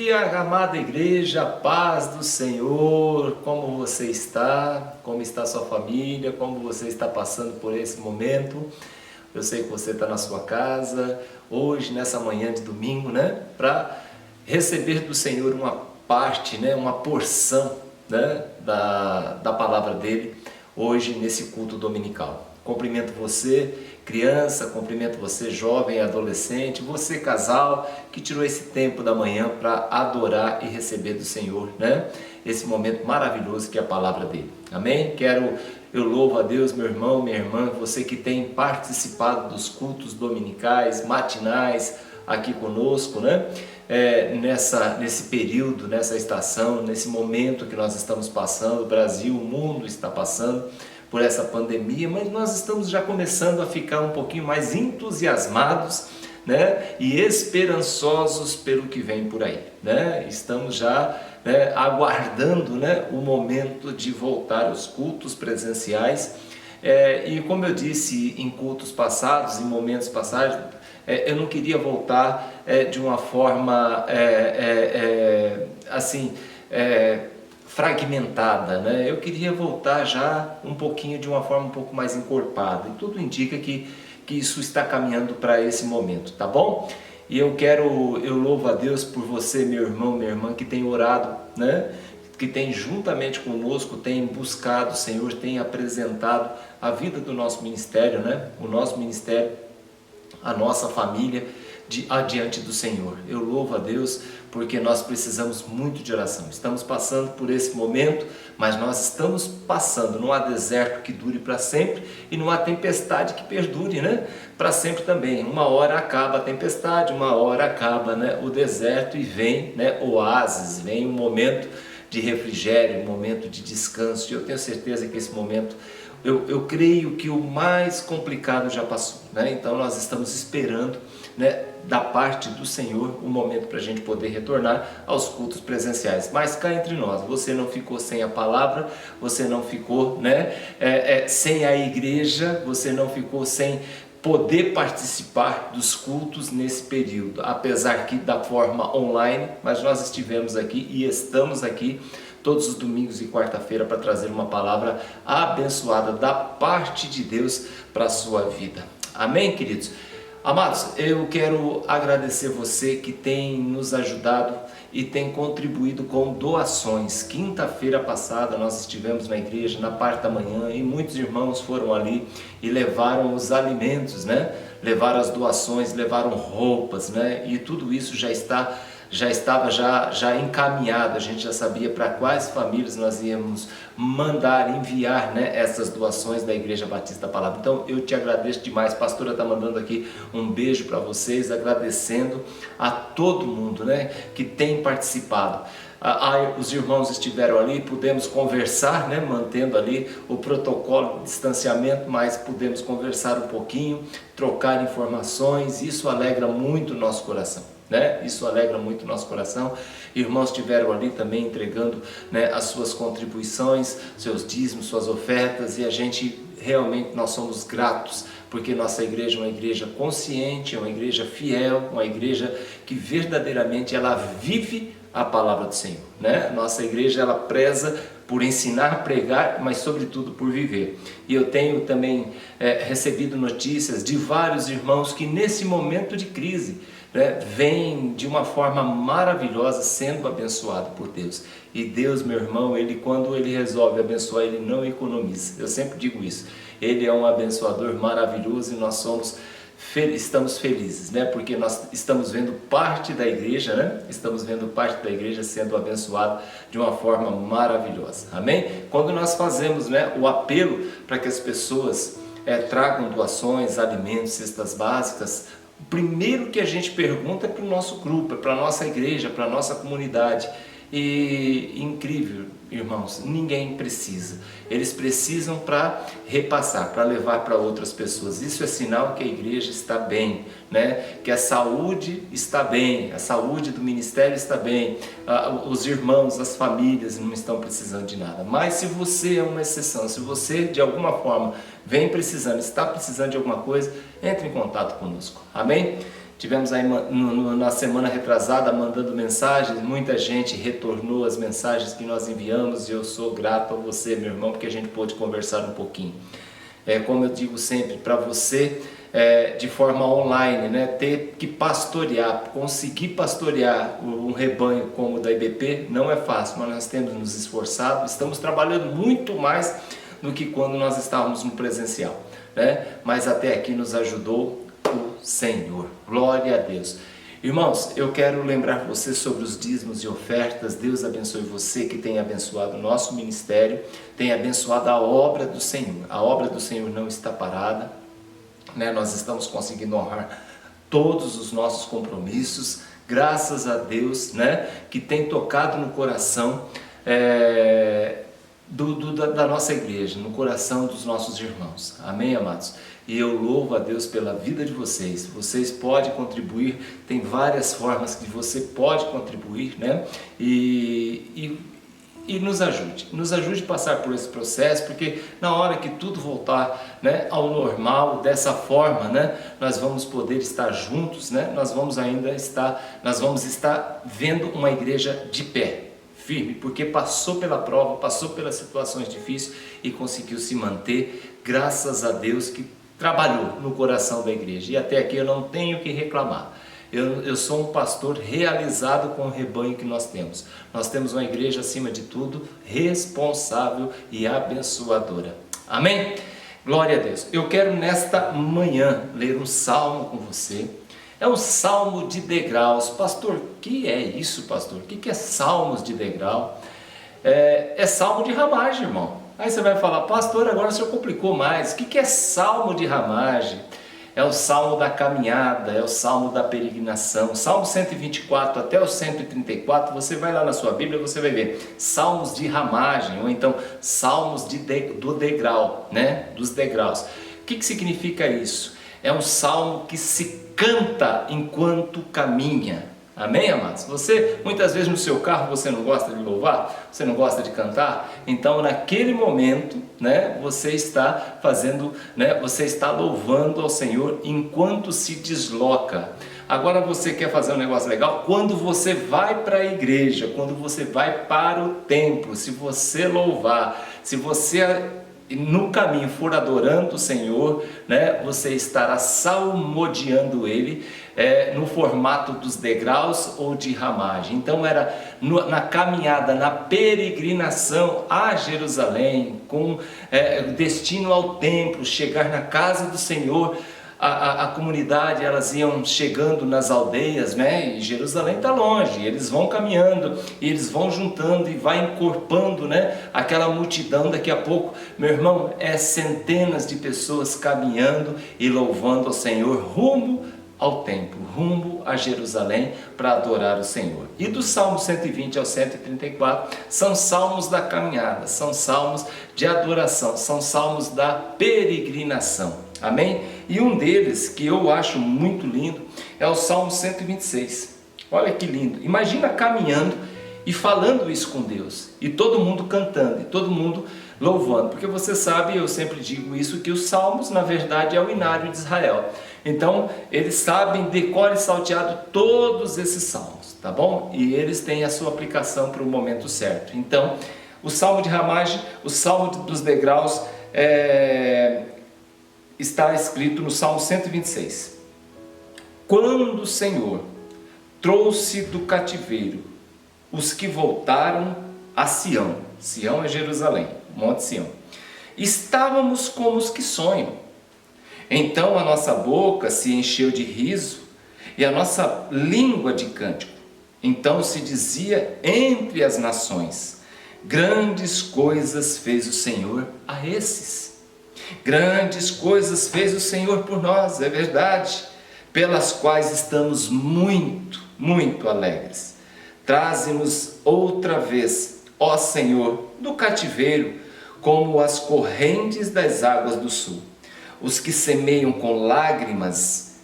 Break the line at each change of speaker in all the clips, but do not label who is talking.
dia, amada igreja, paz do Senhor. Como você está? Como está a sua família? Como você está passando por esse momento? Eu sei que você está na sua casa, hoje, nessa manhã de domingo, né? Para receber do Senhor uma parte, né? Uma porção, né? Da palavra dele, hoje nesse culto dominical. Cumprimento você, criança, cumprimento você, jovem e adolescente, você, casal, que tirou esse tempo da manhã para adorar e receber do Senhor, né? Esse momento maravilhoso que é a palavra dele. Amém? Eu louvo a Deus, meu irmão, minha irmã, você que tem participado dos cultos dominicais, matinais, aqui conosco, né? Nesse período, nessa estação, nesse momento que nós estamos passando, o Brasil, o mundo está passando por essa pandemia, mas nós estamos já começando a ficar um pouquinho mais entusiasmados, né, e esperançosos pelo que vem por aí, né? Estamos já, né, aguardando, né, o momento de voltar aos cultos presenciais, e como eu disse em cultos passados, em momentos passados, eu não queria voltar de uma forma assim, fragmentada, né? Eu queria voltar já um pouquinho de uma forma um pouco mais encorpada, e tudo indica que isso está caminhando para esse momento, tá bom? E eu louvo a Deus por você, meu irmão, minha irmã, que tem orado, né? Que tem juntamente conosco, tem buscado o Senhor, tem apresentado a vida do nosso ministério, né? O nosso ministério, a nossa família, adiante do Senhor. Eu louvo a Deus porque nós precisamos muito de oração. Estamos passando por esse momento, mas nós estamos passando, não há deserto que dure para sempre e não há tempestade que perdure, né? Para sempre também. Uma hora acaba a tempestade, uma hora acaba, né, o deserto e vem, né, oásis, vem um momento de refrigério, um momento de descanso. E eu tenho certeza que esse momento, eu creio que o mais complicado já passou, né? Então nós estamos esperando, né, da parte do Senhor, um momento para a gente poder retornar aos cultos presenciais. Mas cá entre nós, você não ficou sem a palavra, você não ficou, né, sem a igreja, você não ficou sem poder participar dos cultos nesse período, apesar que da forma online, mas nós estivemos aqui e estamos aqui todos os domingos e quarta-feira para trazer uma palavra abençoada da parte de Deus para a sua vida. Amém, queridos? Amados, eu quero agradecer você que tem nos ajudado e tem contribuído com doações. Quinta-feira passada nós estivemos na igreja, na parte da manhã, e muitos irmãos foram ali e levaram os alimentos, né? Levaram as doações, levaram roupas, né? E tudo isso já estava encaminhado, a gente já sabia para quais famílias nós íamos mandar, enviar, né, essas doações da Igreja Batista da Palavra. Então eu te agradeço demais, a pastora está mandando aqui um beijo para vocês, agradecendo a todo mundo, né, que tem participado. Os irmãos estiveram ali, pudemos conversar, né, mantendo ali o protocolo de distanciamento, mas pudemos conversar um pouquinho, trocar informações, isso alegra muito o nosso coração, né? Isso alegra muito o nosso coração. Irmãos estiveram ali também entregando, né, as suas contribuições, seus dízimos, suas ofertas, e a gente realmente, nós somos gratos, porque nossa igreja é uma igreja consciente, é uma igreja fiel, uma igreja que verdadeiramente ela vive a palavra do Senhor, né? Nossa igreja, ela preza por ensinar, pregar, mas sobretudo por viver. E eu tenho também recebido notícias de vários irmãos que nesse momento de crise, né, vem de uma forma maravilhosa sendo abençoado por Deus. E Deus, meu irmão, quando Ele resolve abençoar, Ele não economiza. Eu sempre digo isso. Ele é um abençoador maravilhoso e nós estamos felizes, né? Porque nós estamos vendo parte da igreja, né? Estamos vendo parte da igreja sendo abençoada de uma forma maravilhosa. Amém? Quando nós fazemos, né, o apelo para que as pessoas tragam doações, alimentos, cestas básicas, o primeiro que a gente pergunta é para o nosso grupo, é para a nossa igreja, para a nossa comunidade. E incrível, irmãos, ninguém precisa. Eles precisam para repassar, para levar para outras pessoas. Isso é sinal que a igreja está bem, né? Que a saúde está bem, a saúde do ministério está bem, os irmãos, as famílias não estão precisando de nada. Mas se você é uma exceção, se você de alguma forma vem precisando, está precisando de alguma coisa, entre em contato conosco. Amém? Tivemos aí na semana retrasada mandando mensagens, muita gente retornou as mensagens que nós enviamos e eu sou grato a você, meu irmão, porque a gente pôde conversar um pouquinho. Como eu digo sempre, para você, de forma online, né, ter que pastorear, conseguir pastorear um rebanho como o da IBP não é fácil, mas nós temos nos esforçado, estamos trabalhando muito mais do que quando nós estávamos no presencial, né? Mas até aqui nos ajudou o Senhor, glória a Deus. Irmãos, eu quero lembrar você sobre os dízimos e ofertas. Deus abençoe você que tem abençoado o nosso ministério, tem abençoado a obra do Senhor. A obra do Senhor não está parada, né? Nós estamos conseguindo honrar todos os nossos compromissos, graças a Deus, né? Que tem tocado no coração da nossa igreja, no coração dos nossos irmãos. Amém, amados? E eu louvo a Deus pela vida de vocês. Vocês podem contribuir, tem várias formas que você pode contribuir, né? E nos ajude a passar por esse processo, porque na hora que tudo voltar, né, ao normal, dessa forma, né, nós vamos poder estar juntos, né? Nós vamos estar vendo uma igreja de pé, firme, porque passou pela prova, passou pelas situações difíceis e conseguiu se manter, graças a Deus que trabalhou no coração da igreja. E até aqui eu não tenho que reclamar. Eu sou um pastor realizado com o rebanho que nós temos. Nós temos uma igreja, acima de tudo, responsável e abençoadora. Amém? Glória a Deus. Eu quero nesta manhã ler um salmo com você. É um salmo de degraus. Pastor, o que é isso, pastor? O que é salmos de degrau? É salmo de ramagem, irmão. Aí você vai falar, pastor, agora o senhor complicou mais. O que é salmo de ramagem? É o salmo da caminhada, é o salmo da peregrinação. Salmo 124 até o 134, você vai lá na sua Bíblia, você vai ver salmos de ramagem, ou então salmos do degrau, né? Dos degraus. O que significa isso? É um salmo que se canta enquanto caminha. Amém, amados? Você, muitas vezes no seu carro, você não gosta de louvar? Você não gosta de cantar? Então, naquele momento, né, você está fazendo, né, você está louvando ao Senhor enquanto se desloca. Agora, você quer fazer um negócio legal? Quando você vai para a igreja, quando você vai para o templo, se você louvar, se você no caminho for adorando o Senhor, né, você estará salmodiando Ele no formato dos degraus ou de ramagem. Então era na caminhada, na peregrinação a Jerusalém, com destino ao templo, chegar na casa do Senhor. A comunidade, elas iam chegando nas aldeias, né? E Jerusalém está longe, eles vão caminhando, e eles vão juntando e vai encorpando, né? Aquela multidão, daqui a pouco, meu irmão, centenas de pessoas caminhando e louvando ao Senhor, rumo ao templo, rumo a Jerusalém para adorar o Senhor. E do Salmo 120 ao 134 são salmos da caminhada, são salmos de adoração, são salmos da peregrinação. Amém? E um deles, que eu acho muito lindo, é o Salmo 126. Olha que lindo. Imagina caminhando e falando isso com Deus. E todo mundo cantando, e todo mundo louvando. Porque você sabe, eu sempre digo isso, que os salmos, na verdade, é o inário de Israel. Então, eles sabem de cor e salteado todos esses salmos, tá bom? E eles têm a sua aplicação para o momento certo. Então, o Salmo de ramagem, o Salmo dos degraus, está escrito no Salmo 126. Quando o Senhor trouxe do cativeiro os que voltaram a Sião, Sião é Jerusalém, Monte Sião, estávamos como os que sonham. Então a nossa boca se encheu de riso e a nossa língua de cântico. Então se dizia entre as nações, grandes coisas fez o Senhor a esses. Grandes coisas fez o Senhor por nós, é verdade, pelas quais estamos muito, muito alegres. Traze-nos outra vez, ó Senhor, do cativeiro, como as correntes das águas do sul. Os que semeiam com lágrimas,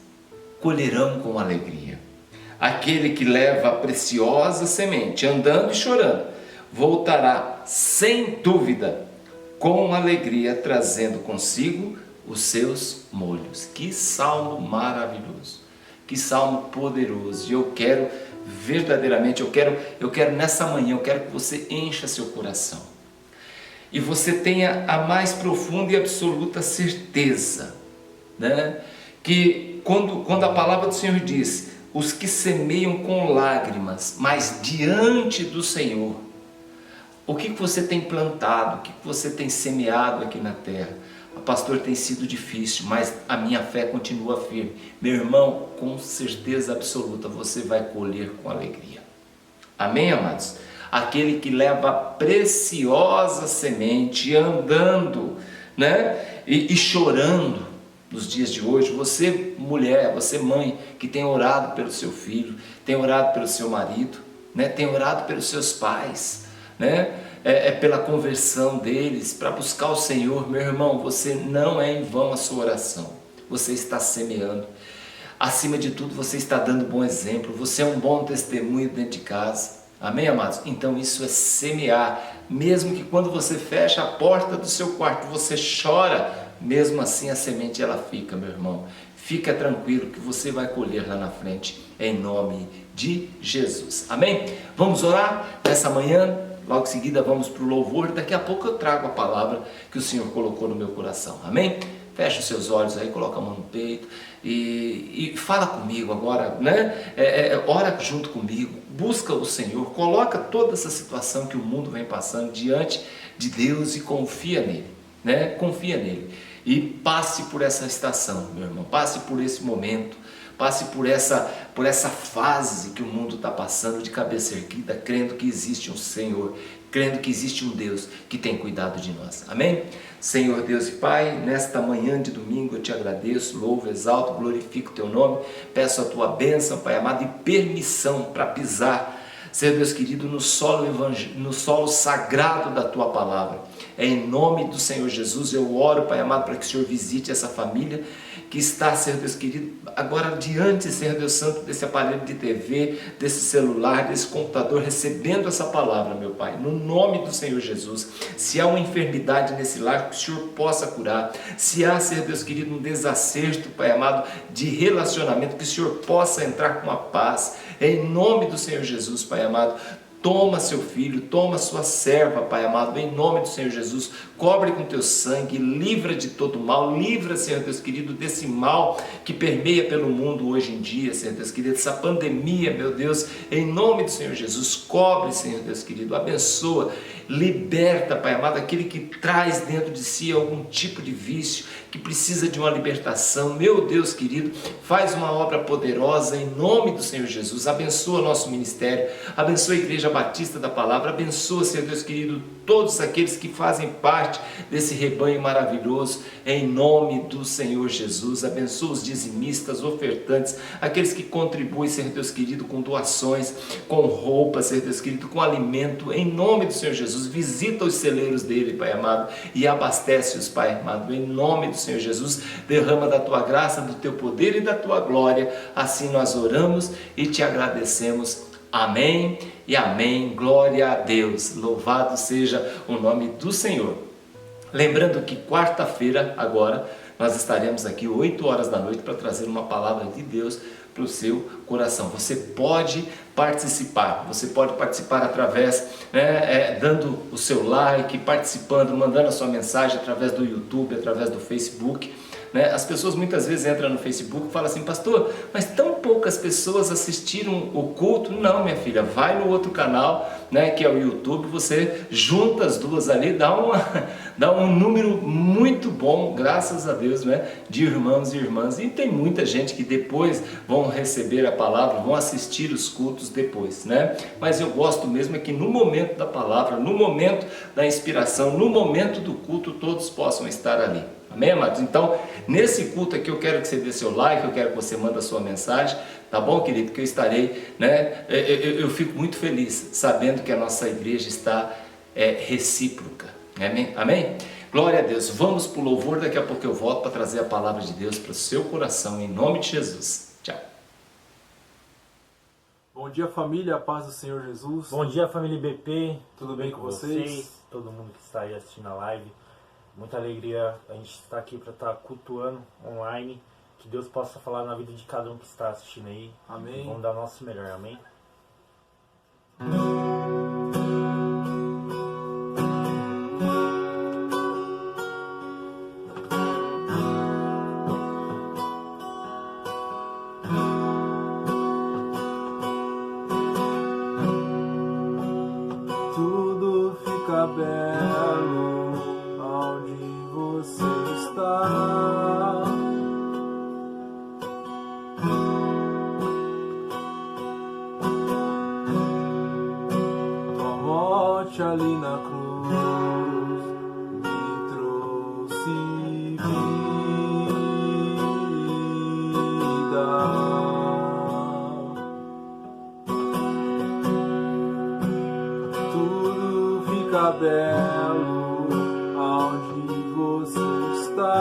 colherão com alegria. Aquele que leva a preciosa semente, andando e chorando, voltará sem dúvida, com alegria, trazendo consigo os seus molhos. Que salmo maravilhoso! Que salmo poderoso. E eu quero verdadeiramente, eu quero nessa manhã, eu quero que você encha seu coração. E você tenha a mais profunda e absoluta certeza, né? Que quando a palavra do Senhor diz, os que semeiam com lágrimas, mas diante do Senhor, o que você tem plantado, o que você tem semeado aqui na terra? Pastor, tem sido difícil, mas a minha fé continua firme. Meu irmão, com certeza absoluta, você vai colher com alegria. Amém, amados? Aquele que leva a preciosa semente andando, né? E chorando nos dias de hoje. Você, mulher, você, mãe, que tem orado pelo seu filho, tem orado pelo seu marido, né? Tem orado pelos seus pais, né? Pela conversão deles, para buscar o Senhor. Meu irmão, você não é em vão a sua oração, você está semeando. Acima de tudo, você está dando bom exemplo, você é um bom testemunho dentro de casa. Amém, amados? Então isso é semear. Mesmo que quando você fecha a porta do seu quarto, você chora, mesmo assim a semente ela fica, meu irmão. Fica tranquilo que você vai colher lá na frente, em nome de Jesus. Amém? Vamos orar nessa manhã? Logo em seguida vamos para o louvor. Daqui a pouco eu trago a palavra que o Senhor colocou no meu coração. Amém? Fecha os seus olhos aí, coloca a mão no peito e fala comigo agora, né? Ora junto comigo, busca o Senhor, coloca toda essa situação que o mundo vem passando diante de Deus e confia nele, né? Confia nele e passe por essa estação, meu irmão, passe por esse momento, passe por essa fase que o mundo está passando de cabeça erguida, crendo que existe um Senhor, crendo que existe um Deus que tem cuidado de nós. Amém? Senhor Deus e Pai, nesta manhã de domingo eu te agradeço, louvo, exalto, glorifico o teu nome, peço a tua bênção, Pai amado, e permissão para pisar, Senhor Deus querido, no solo sagrado da tua palavra. Em nome do Senhor Jesus eu oro, Pai amado, para que o Senhor visite essa família que está, Senhor Deus querido, agora diante, Senhor Deus Santo, desse aparelho de TV, desse celular, desse computador, recebendo essa palavra, meu Pai, no nome do Senhor Jesus. Se há uma enfermidade nesse lar, que o Senhor possa curar. Se há, Senhor Deus querido, um desacerto, Pai amado, de relacionamento, que o Senhor possa entrar com a paz, em nome do Senhor Jesus, Pai amado. Toma seu filho, toma sua serva, Pai amado, em nome do Senhor Jesus, cobre com teu sangue, livra de todo mal, livra, Senhor Deus querido, desse mal que permeia pelo mundo hoje em dia, Senhor Deus querido, essa pandemia, meu Deus, em nome do Senhor Jesus, cobre, Senhor Deus querido, abençoa, liberta, Pai amado, aquele que traz dentro de si algum tipo de vício, que precisa de uma libertação, meu Deus querido, faz uma obra poderosa em nome do Senhor Jesus, abençoa nosso ministério, abençoa a Igreja Batista da Palavra, abençoa, Senhor Deus querido, todos aqueles que fazem parte desse rebanho maravilhoso, em nome do Senhor Jesus, abençoa os dizimistas, ofertantes, aqueles que contribuem, Senhor Deus querido, com doações, com roupas, Senhor Deus querido, com alimento, em nome do Senhor Jesus, visita os celeiros dele, Pai amado, e abastece-os, Pai amado, em nome do Senhor Jesus, derrama da tua graça, do teu poder e da tua glória, assim nós oramos e te agradecemos. Amém e amém, glória a Deus, louvado seja o nome do Senhor. Lembrando que quarta-feira agora nós estaremos aqui 8 horas da noite para trazer uma palavra de Deus para o seu coração. Você pode participar através, dando o seu like, participando, mandando a sua mensagem através do YouTube, através do Facebook. As pessoas muitas vezes entram no Facebook e falam assim: pastor, mas tão poucas pessoas assistiram o culto. Não, minha filha, vai no outro canal, que é o YouTube, você junta as duas ali, dá um número muito bom, graças a Deus, de irmãos e irmãs. E tem muita gente que depois vão receber a palavra, vão assistir os cultos depois, Mas eu gosto mesmo é que no momento da palavra, no momento da inspiração, no momento do culto, todos possam estar ali. Amém, amados? Então, nesse culto aqui eu quero que você dê seu like, eu quero que você mande a sua mensagem, tá bom, querido? Que eu estarei, eu fico muito feliz sabendo que a nossa igreja está recíproca. Amém? Amém? Glória a Deus. Vamos para o louvor, daqui a pouco eu volto para trazer a palavra de Deus para o seu coração, em nome de Jesus. Tchau.
Bom dia, família, a paz do Senhor Jesus.
Bom dia, família IBP.
Tudo bem com vocês?
Todo mundo que está aí assistindo a live. Muita alegria a gente estar aqui para estar cultuando online. Que Deus possa falar na vida de cada um que está assistindo aí.
Amém.
Vamos dar o nosso melhor, amém?
Tudo fica belo onde você está. Tua morte ali na cruz me trouxe vida. Tudo fica belo onde você está.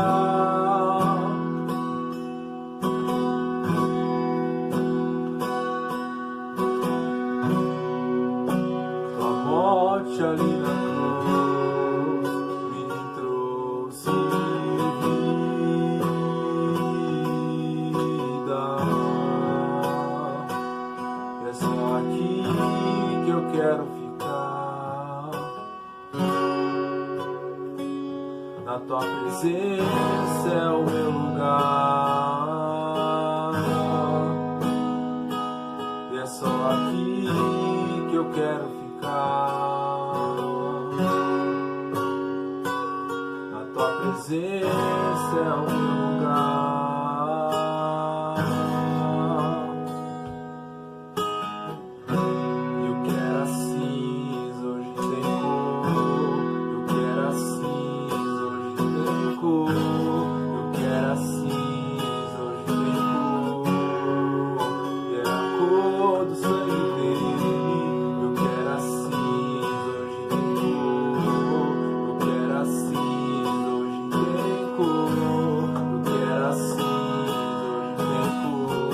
Tua morte ali na cruz me trouxe vida. É só aqui que eu quero ficar. Na tua presença é o meu lugar. E é só aqui que eu quero ficar. Na tua presença é o meu lugar. Eu quero as cinzas, hoje tem cor. Eu quero as cinzas, hoje tem cor. Eu quero as cinzas, hoje tem cor. É a cor do sangue dele. Eu quero as cinzas, hoje tem cor. Eu quero as cinzas, hoje tem cor. Eu quero as cinzas, hoje tem cor.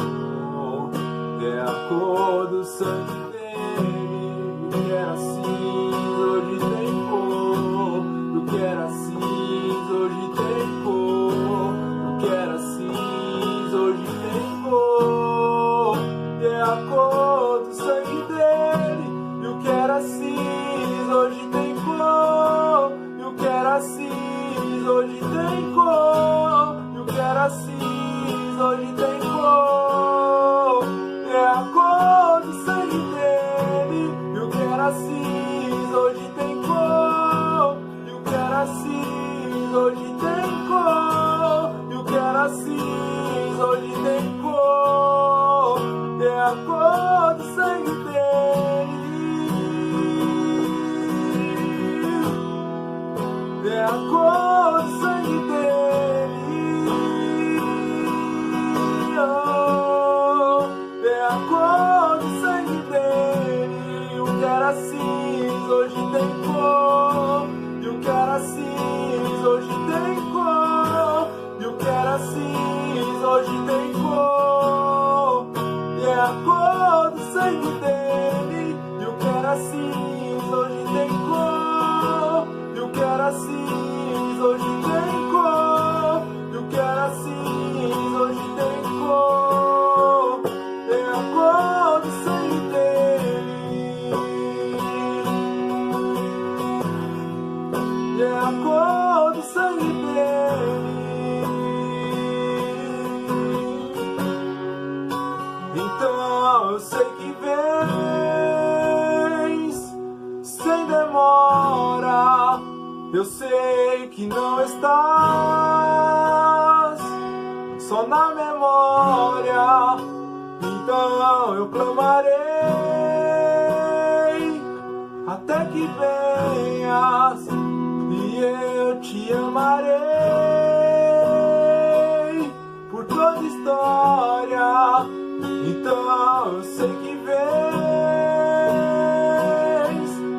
É a cor do sangue dele. Eu quero as cinzas, hoje tem cor. Eu quero as cinzas, hoje tem cor. Eu quero as cinzas, hoje tem cor. É a cor do sangue dele. Eu quero as cinzas, hoje tem cor. Eu quero as cinzas, hoje tem cor. Eu quero as cinzas, hoje tem cor. É a cor do sangue dele. Eu quero as cinzas, hoje tem cor. Eu quero as cinzas, hoje tem cor. Eu quero as cinzas, hoje tem cor. É a cor do sangue dele. É a cor do sangue dele. Oh, é a cor do sangue dele. Eu quero as cinzas, hoje tem cor. Eu quero as cinzas, hoje tem cor. Eu quero as cinzas, hoje tem cor. É a cor do sangue dele. Eu quero as cinzas, hoje tem cor. Eu quero as cinzas, hoje tem cor. Eu quero as cinzas, hoje tem cor. É a cor do sangue dele. É a cor do sangue dele. Então eu sei que vens sem demora. Eu sei que não estás só na memória. Então eu clamarei até que venhas e eu te amarei por toda história. Então eu sei que vens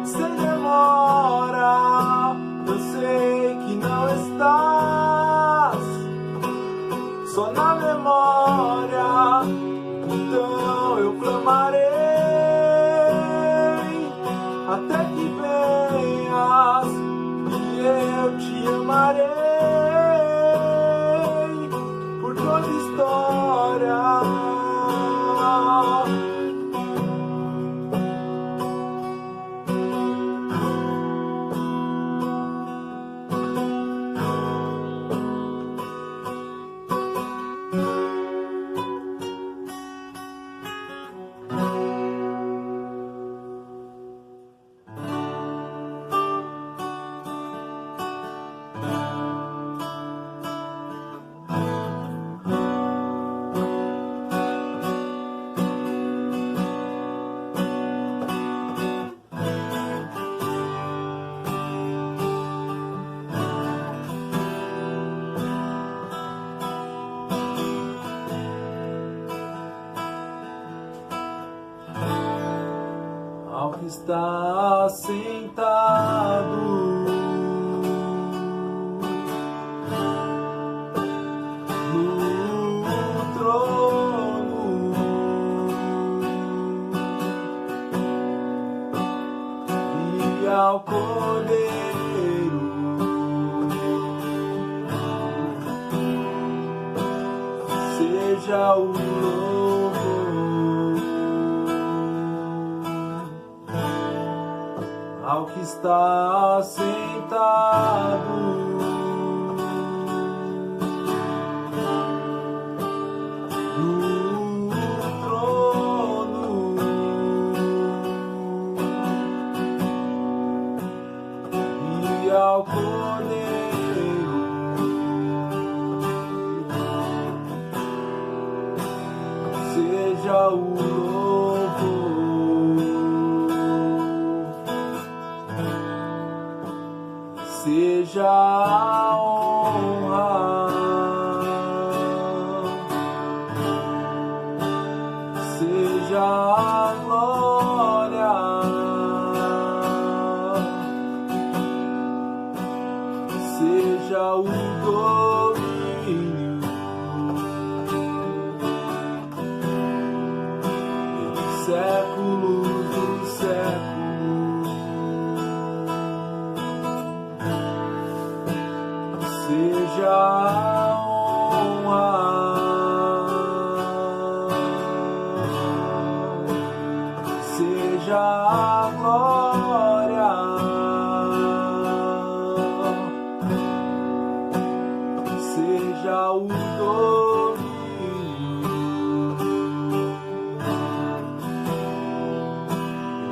sem demora. Eu sei que não estás só na memória. Então eu clamarei até que venhas e eu te amarei por toda história. que está sentado no trono e ao Cordeiro seja o louvor. Ao que está sentado no trono e ao Cordeiro seja o louvor. Seja a honra, seja a glória, seja o domínio pelos séculos dos séculos. Seja a honra, seja a glória, seja o domínio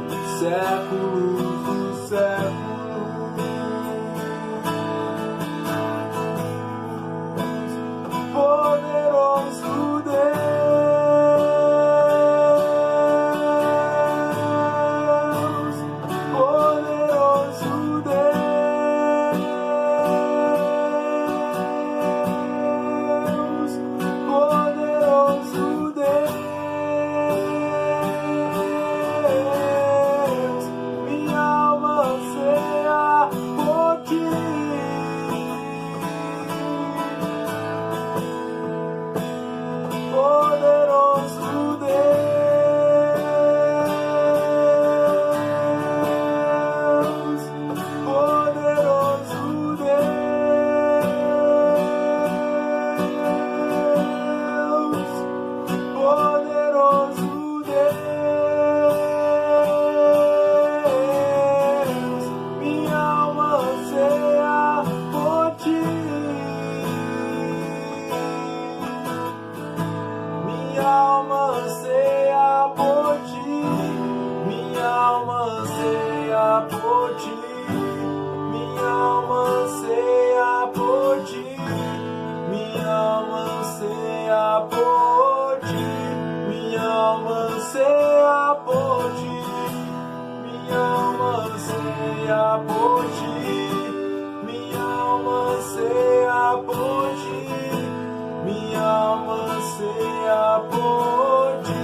pelos séculos dos séculos. Poderoso Deus, poderoso Deus, poderoso Deus, minha alma anseia por ti. Poderoso Deus, poderoso Deus, poderoso Deus, minha alma anseia por ti. Minha alma anseia por ti, minha alma anseia por ti, minha alma anseia por ti, minha alma anseia por ti, minha alma anseia por ti, minha alma anseia por ti, minha alma anseia por ti. Minha alma anseia por ti,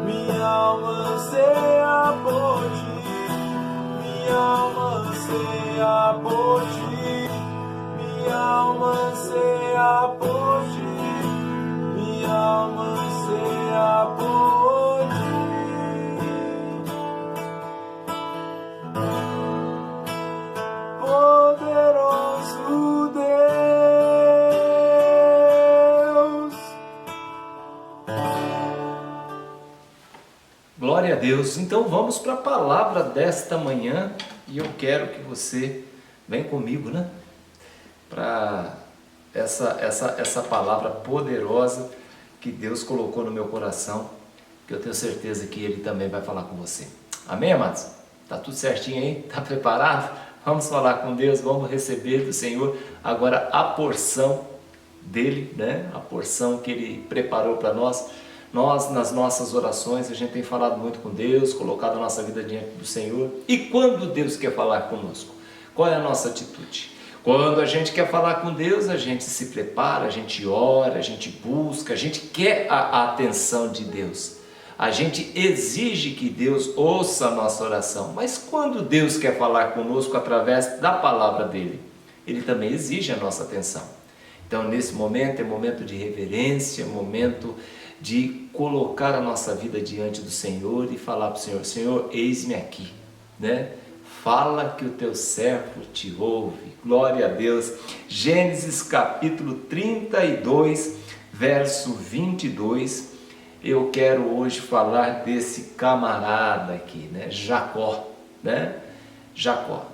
minha alma anseia por ti, minha alma anseia por ti, minha alma anseia por ti, minha alma anseia por ti. Poderoso Deus.
Glória a Deus. Então vamos para a palavra desta manhã e eu quero que você venha comigo, né? Para essa palavra poderosa que Deus colocou no meu coração, que eu tenho certeza que Ele também vai falar com você. Amém, amados? Tá tudo certinho aí? Tá preparado? Vamos falar com Deus, vamos receber do Senhor agora a porção dele, né? A porção que Ele preparou para nós. Nós, nas nossas orações, a gente tem falado muito com Deus, colocado a nossa vida diante do Senhor. E quando Deus quer falar conosco? Qual é a nossa atitude? Quando a gente quer falar com Deus, a gente se prepara, a gente ora, a gente busca, a gente quer a atenção de Deus. A gente exige que Deus ouça a nossa oração, mas quando Deus quer falar conosco através da palavra dele, ele também exige a nossa atenção. Então, nesse momento, é momento de reverência, é momento de colocar a nossa vida diante do Senhor e falar para o Senhor: Senhor, eis-me aqui, né? Fala que o teu servo te ouve. Glória a Deus. Gênesis capítulo 32, verso 22. Eu quero hoje falar desse camarada aqui, né? Jacó, né? Jacó.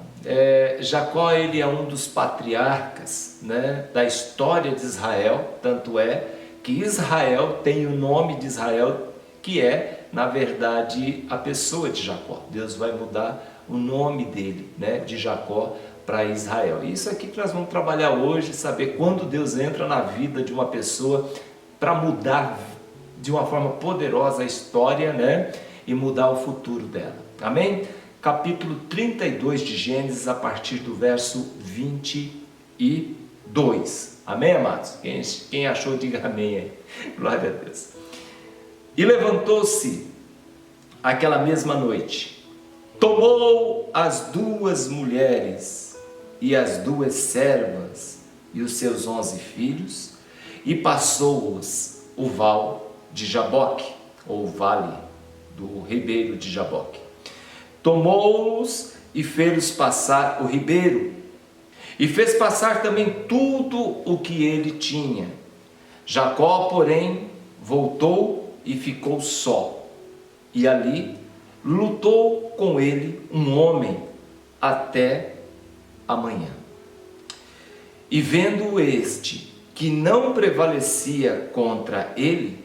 Jacó, ele é um dos patriarcas, né, da história de Israel, tanto é que Israel tem o nome de Israel, que é, na verdade, a pessoa de Jacó. Deus vai mudar o nome dele, né, de Jacó para Israel. Isso aqui que nós vamos trabalhar hoje, saber quando Deus entra na vida de uma pessoa para mudar de uma forma poderosa a história, né, e mudar o futuro dela. Amém? Capítulo 32 de Gênesis, a partir do verso 22. Amém, amados? Quem achou, diga amém aí. Glória a Deus. E levantou-se aquela mesma noite, tomou as 2 mulheres e as 2 servas e os seus 11 filhos e passou-os o val de Jaboque, ou vale do ribeiro de Jaboque. Tomou-os e fez-los passar o ribeiro, e fez passar também tudo o que ele tinha. Jacó, porém, voltou e ficou só, e ali lutou com ele um homem até a manhã. E vendo este que não prevalecia contra ele,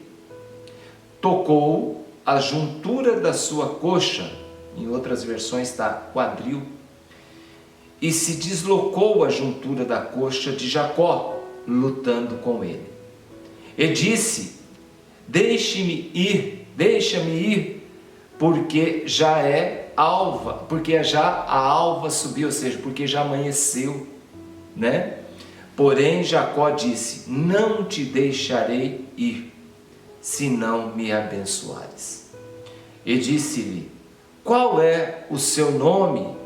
tocou a juntura da sua coxa, em outras versões está quadril, e se deslocou a juntura da coxa de Jacó, lutando com ele. E disse: deixa-me ir, porque já é alva, porque já a alva subiu, ou seja, porque já amanheceu, né? Porém Jacó disse: não te deixarei ir, se não me abençoares. E disse-lhe: qual é o seu nome?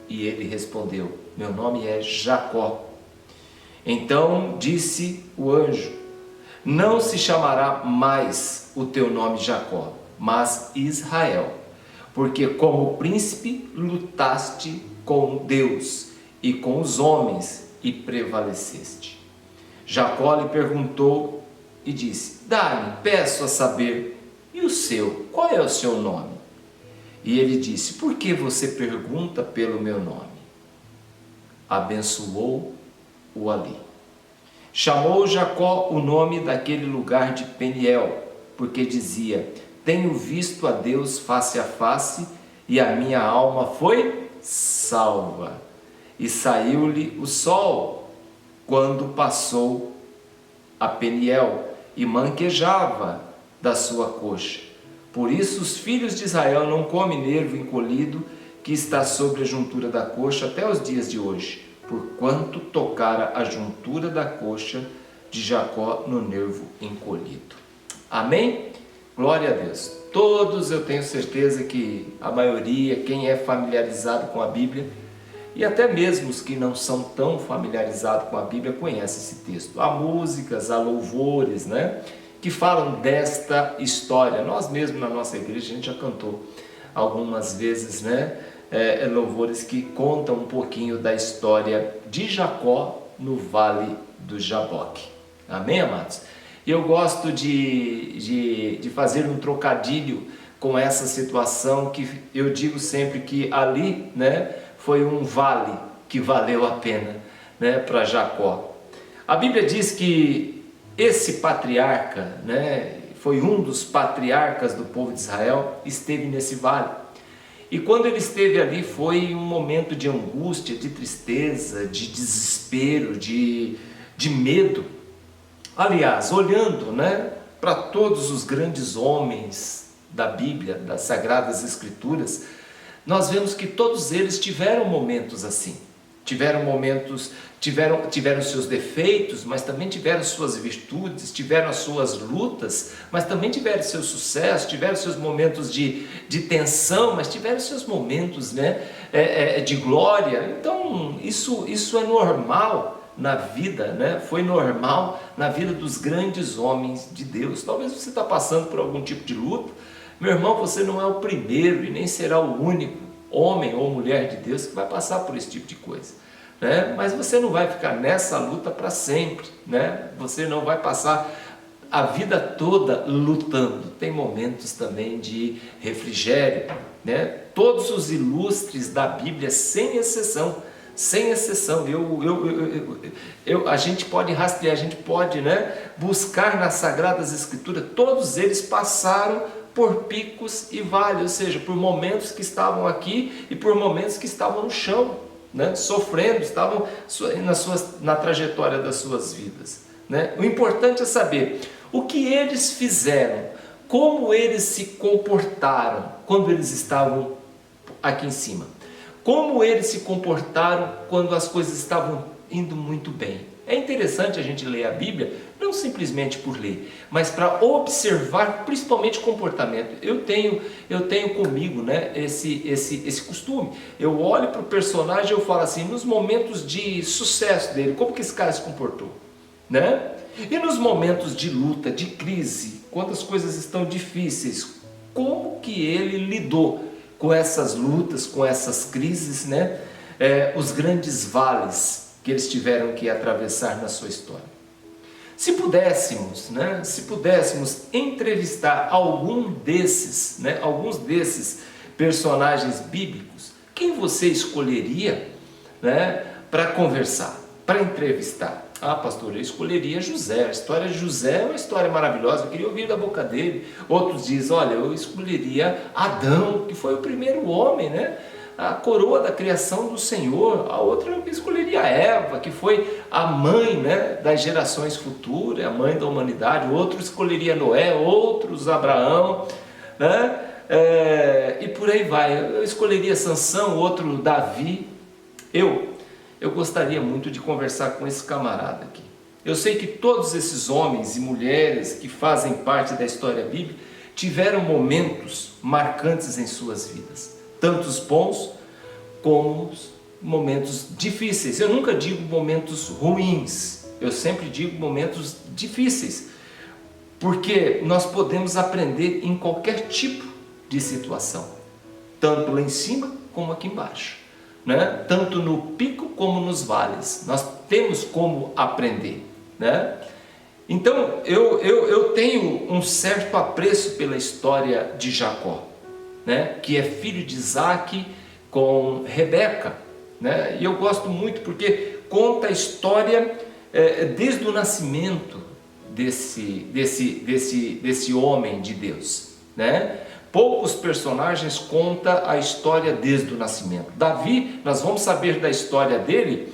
E ele respondeu: meu nome é Jacó. Então disse o anjo: não se chamará mais o teu nome Jacó, mas Israel, porque como príncipe lutaste com Deus e com os homens e prevaleceste. Jacó lhe perguntou e disse: dá-me, peço a saber, e o seu, qual é o seu nome? E ele disse: por que você pergunta pelo meu nome? Abençoou-o ali. Chamou Jacó o nome daquele lugar de Peniel, porque dizia: tenho visto a Deus face a face, e a minha alma foi salva. E saiu-lhe o sol quando passou a Peniel, e manquejava da sua coxa. Por isso os filhos de Israel não comem nervo encolhido que está sobre a juntura da coxa até os dias de hoje, porquanto tocara a juntura da coxa de Jacó no nervo encolhido. Amém? Glória a Deus. Todos, eu tenho certeza que a maioria, quem é familiarizado com a Bíblia, e até mesmo os que não são tão familiarizados com a Bíblia, conhecem esse texto. Há músicas, há louvores, né, que falam desta história. Nós mesmos na nossa igreja, a gente já cantou algumas vezes, né, louvores que contam um pouquinho da história de Jacó no Vale do Jaboque. Amém, amados? Eu gosto de fazer um trocadilho com essa situação, que eu digo sempre que ali, né, foi um vale que valeu a pena, né, para Jacó. A Bíblia diz que esse patriarca, né, foi um dos patriarcas do povo de Israel, esteve nesse vale. E quando ele esteve ali, foi um momento de angústia, de tristeza, de desespero, de medo. Aliás, olhando, né, para todos os grandes homens da Bíblia, das Sagradas Escrituras, nós vemos que todos eles tiveram momentos assim. tiveram momentos, tiveram seus defeitos, mas também tiveram suas virtudes, tiveram as suas lutas, mas também tiveram seu sucesso, tiveram seus momentos de tensão, mas tiveram seus momentos, né, de glória. Então isso é normal na vida, né? Foi normal na vida dos grandes homens de Deus. Talvez você está passando por algum tipo de luta. Meu irmão, você não é o primeiro e nem será o único homem ou mulher de Deus que vai passar por esse tipo de coisa, né? Mas você não vai ficar nessa luta para sempre, né? Você não vai passar a vida toda lutando. Tem momentos também de refrigério, né? Todos os ilustres da Bíblia, sem exceção, a gente pode rastrear, a gente pode, né, buscar nas Sagradas Escrituras, todos eles passaram por picos e vales, ou seja, por momentos que estavam aqui e por momentos que estavam no chão, né, sofrendo, estavam na trajetória das suas vidas, né? O importante é saber o que eles fizeram, como eles se comportaram quando eles estavam aqui em cima, como eles se comportaram quando as coisas estavam indo muito bem. É interessante a gente ler a Bíblia, não simplesmente por ler, mas para observar principalmente comportamento. Eu tenho comigo, né, esse costume. Eu olho para o personagem e eu falo assim, nos momentos de sucesso dele, como que esse cara se comportou, né? E nos momentos de luta, de crise, quando as coisas estão difíceis, como que ele lidou com essas lutas, com essas crises, né? Os grandes vales que eles tiveram que atravessar na sua história. Se pudéssemos, né, entrevistar alguns desses personagens bíblicos, quem você escolheria, né, para conversar, para entrevistar? Ah, pastor, eu escolheria José. A história de José é uma história maravilhosa, eu queria ouvir da boca dele. Outros dizem, olha, eu escolheria Adão, que foi o primeiro homem, né? A coroa da criação do Senhor. A outra eu escolheria Eva, que foi a mãe, né, das gerações futuras, a mãe da humanidade. Outro escolheria Noé, outros Abraão, né? E por aí vai. Eu escolheria Sansão, outro Davi. Eu gostaria muito de conversar com esse camarada aqui. Eu sei que todos esses homens e mulheres que fazem parte da história bíblica tiveram momentos marcantes em suas vidas, tantos bons como momentos difíceis. Eu nunca digo momentos ruins, eu sempre digo momentos difíceis, porque nós podemos aprender em qualquer tipo de situação, tanto lá em cima como aqui embaixo, né? Tanto no pico como nos vales, nós temos como aprender, né? Então eu tenho um certo apreço pela história de Jacó, né? Que é filho de Isaac com Rebeca, né? E eu gosto muito porque conta a história desde o nascimento desse homem de Deus, né? Poucos personagens contam a história desde o nascimento. Davi, nós vamos saber da história dele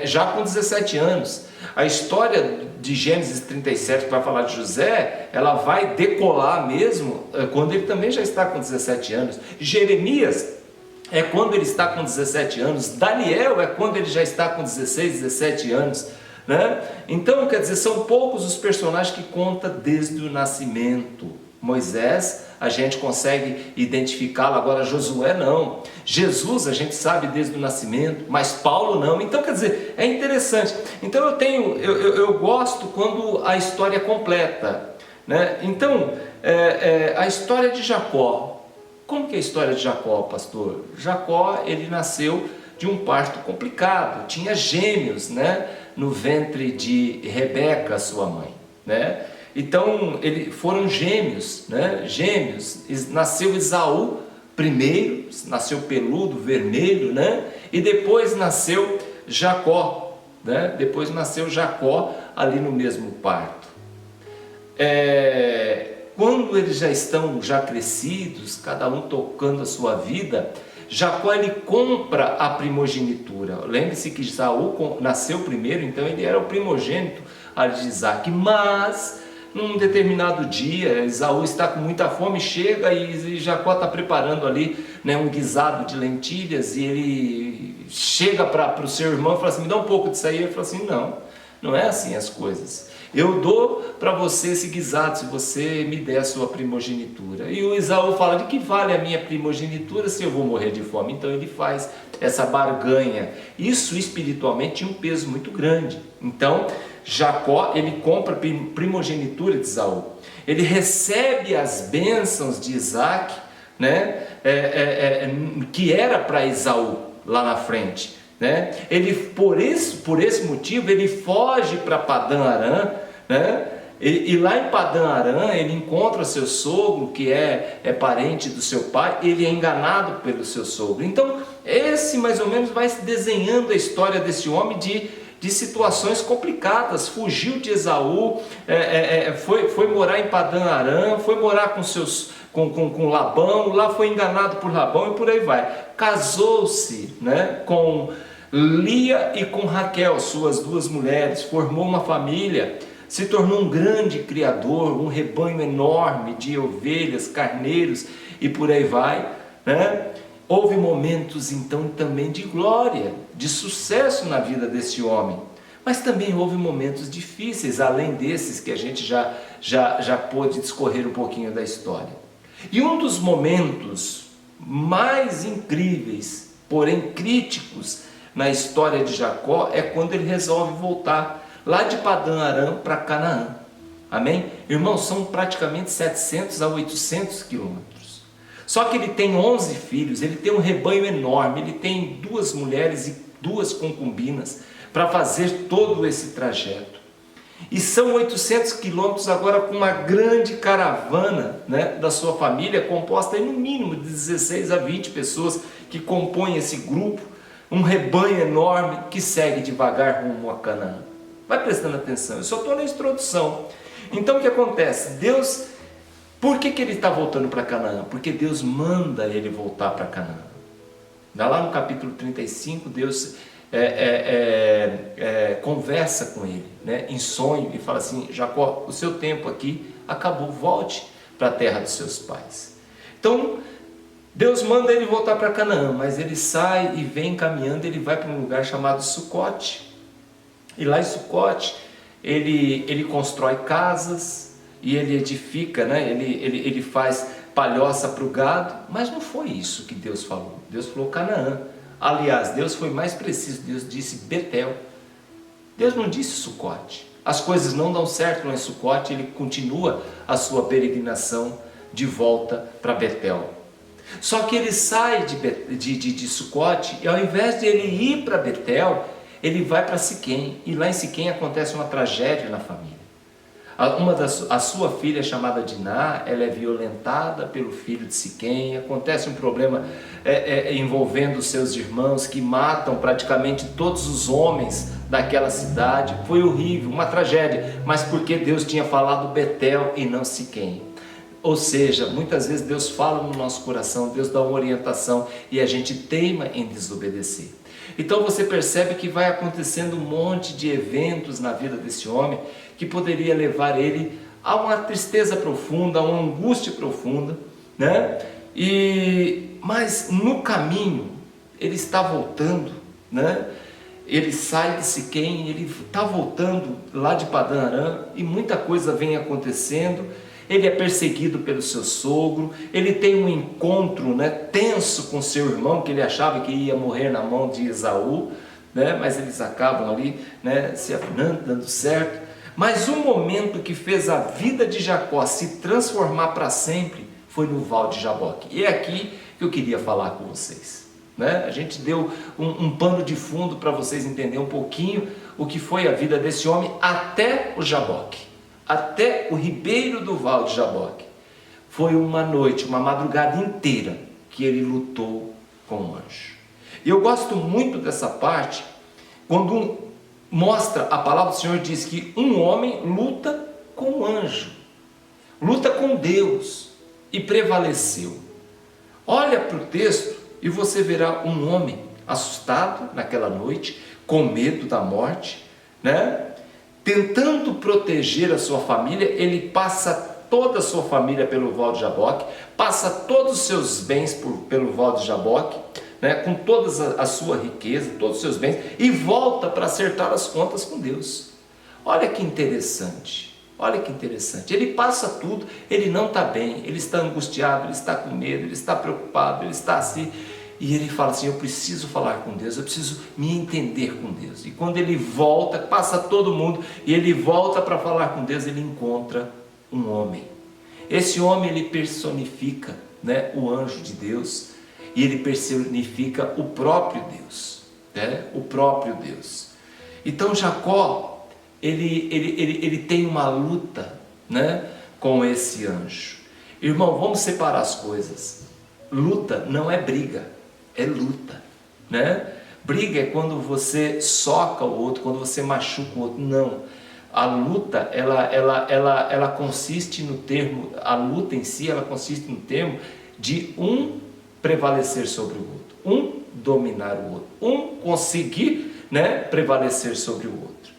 já com 17 anos. A história de Gênesis 37, que vai falar de José, ela vai decolar mesmo quando ele também já está com 17 anos. Jeremias é quando ele está com 17 anos. Daniel é quando ele já está com 16, 17 anos, né? Então, quer dizer, são poucos os personagens que contam desde o nascimento. Moisés, a gente consegue identificá-lo, agora Josué não. Jesus a gente sabe desde o nascimento, mas Paulo não. Então, quer dizer, é interessante. Então eu gosto quando a história é completa, né? Então, a história de Jacó. Como que é a história de Jacó, pastor? Jacó, ele nasceu de um parto complicado, tinha gêmeos, né, no ventre de Rebeca, sua mãe, né? Então, foram gêmeos, né? Gêmeos. Nasceu Esaú primeiro, nasceu peludo, vermelho, né? E depois nasceu Jacó, né? Depois nasceu Jacó ali no mesmo parto. Quando eles já estão crescidos, cada um tocando a sua vida, Jacó ele compra a primogenitura. Lembre-se que Esaú nasceu primeiro, então ele era o primogênito de Isaac, mas num determinado dia, Esaú está com muita fome, chega e Jacó está preparando ali, né, um guisado de lentilhas, e chega para o seu irmão e fala assim, me dá um pouco disso aí. Ele fala assim, não, não é assim as coisas. Eu dou para você esse guisado se você me der a sua primogenitura. E o Esaú fala, de que vale a minha primogenitura se eu vou morrer de fome? Então ele faz essa barganha. Isso espiritualmente tinha um peso muito grande. Então Jacó, ele compra a primogenitura de Esaú. Ele recebe as bênçãos de Isaac, né? Que era para Esaú lá na frente. Né? Ele, por esse motivo, ele foge para Padã Arã, né? E lá em Padã Arã ele encontra seu sogro, que é parente do seu pai. Ele é enganado pelo seu sogro. Então esse mais ou menos vai se desenhando a história desse homem de situações complicadas. Fugiu de Esaú, foi morar em Padã Arã, foi morar com Labão, lá foi enganado por Labão e por aí vai. Casou-se, né, com Lia e com Raquel, suas duas mulheres, formou uma família, se tornou um grande criador, um rebanho enorme de ovelhas, carneiros e por aí vai, né? Houve momentos então também de glória, de sucesso na vida desse homem, mas também houve momentos difíceis, além desses que a gente já pôde discorrer um pouquinho da história. E um dos momentos mais incríveis, porém críticos, na história de Jacó é quando ele resolve voltar lá de Padã Arã para Canaã. Amém? Irmãos, são praticamente 700 a 800 quilômetros. Só que ele tem 11 filhos, ele tem um rebanho enorme, ele tem 2 mulheres e 2 concubinas para fazer todo esse trajeto. E são 800 quilômetros agora com uma grande caravana, né, da sua família, composta aí no mínimo de 16 a 20 pessoas que compõem esse grupo. Um rebanho enorme que segue devagar rumo a Canaã. Vai prestando atenção, eu só estou na introdução. Então o que acontece? Deus, por que ele está voltando para Canaã? Porque Deus manda ele voltar para Canaã. Lá no capítulo 35, Deus conversa com ele, né, em sonho, e fala assim, Jacó, o seu tempo aqui acabou, volte para a terra dos seus pais. Então Deus manda ele voltar para Canaã, mas ele sai e vem caminhando, ele vai para um lugar chamado Sucote. E lá em Sucote, ele constrói casas e ele edifica, né? ele faz palhoça para o gado, mas não foi isso que Deus falou. Deus falou Canaã. Aliás, Deus foi mais preciso, Deus disse Betel. Deus não disse Sucote. As coisas não dão certo lá em Sucote, ele continua a sua peregrinação de volta para Betel. Só que ele sai de Sucote e ao invés de ele ir para Betel, ele vai para Siquém. E lá em Siquém acontece uma tragédia na família. A sua filha chamada Diná, ela é violentada pelo filho de Siquém. Acontece um problema envolvendo os seus irmãos que matam praticamente todos os homens daquela cidade. Foi horrível, uma tragédia, mas porque Deus tinha falado Betel e não Siquém. Ou seja, muitas vezes Deus fala no nosso coração, Deus dá uma orientação e a gente teima em desobedecer. Então você percebe que vai acontecendo um monte de eventos na vida desse homem que poderia levar ele a uma tristeza profunda, a uma angústia profunda, né? Mas no caminho ele está voltando, né? Ele sai de Siquém, ele está voltando lá de Padã Arã e muita coisa vem acontecendo. Ele é perseguido pelo seu sogro, ele tem um encontro, né, tenso com seu irmão, que ele achava que ia morrer na mão de Esaú, né, mas eles acabam ali, né, se afinando, dando certo. Mas o momento que fez a vida de Jacó se transformar para sempre foi no Val de Jaboque. E é aqui que eu queria falar com vocês. Né? A gente deu um pano de fundo para vocês entenderem um pouquinho o que foi a vida desse homem até o Jaboque. Até o ribeiro do Val de Jaboque. Foi uma noite, uma madrugada inteira que ele lutou com o anjo. E eu gosto muito dessa parte, quando mostra, a palavra do Senhor diz que um homem luta com o anjo, luta com Deus e prevaleceu. Olha para o texto e você verá um homem assustado naquela noite, com medo da morte, né? Tentando proteger a sua família. Ele passa toda a sua família pelo Val de Jaboque, passa todos os seus bens pelo Val de Jaboque, né, com toda a sua riqueza, todos os seus bens, e volta para acertar as contas com Deus. Olha que interessante, olha que interessante. Ele passa tudo, ele não está bem, ele está angustiado, ele está com medo, ele está preocupado, ele está assim, e ele fala assim: eu preciso falar com Deus, eu preciso me entender com Deus. E quando ele volta, passa todo mundo, e ele volta para falar com Deus, ele encontra um homem. Esse homem, ele personifica, né, o anjo de Deus, e ele personifica o próprio Deus, né, o próprio Deus. Então Jacó, ele tem uma luta, né, com esse anjo. Irmão, vamos separar as coisas. Luta não é briga, é luta, né? Briga é quando você soca o outro, quando você machuca o outro. Não. A luta, ela consiste no termo, a luta em si, ela consiste no termo de um prevalecer sobre o outro, um dominar o outro, um conseguir, né, prevalecer sobre o outro.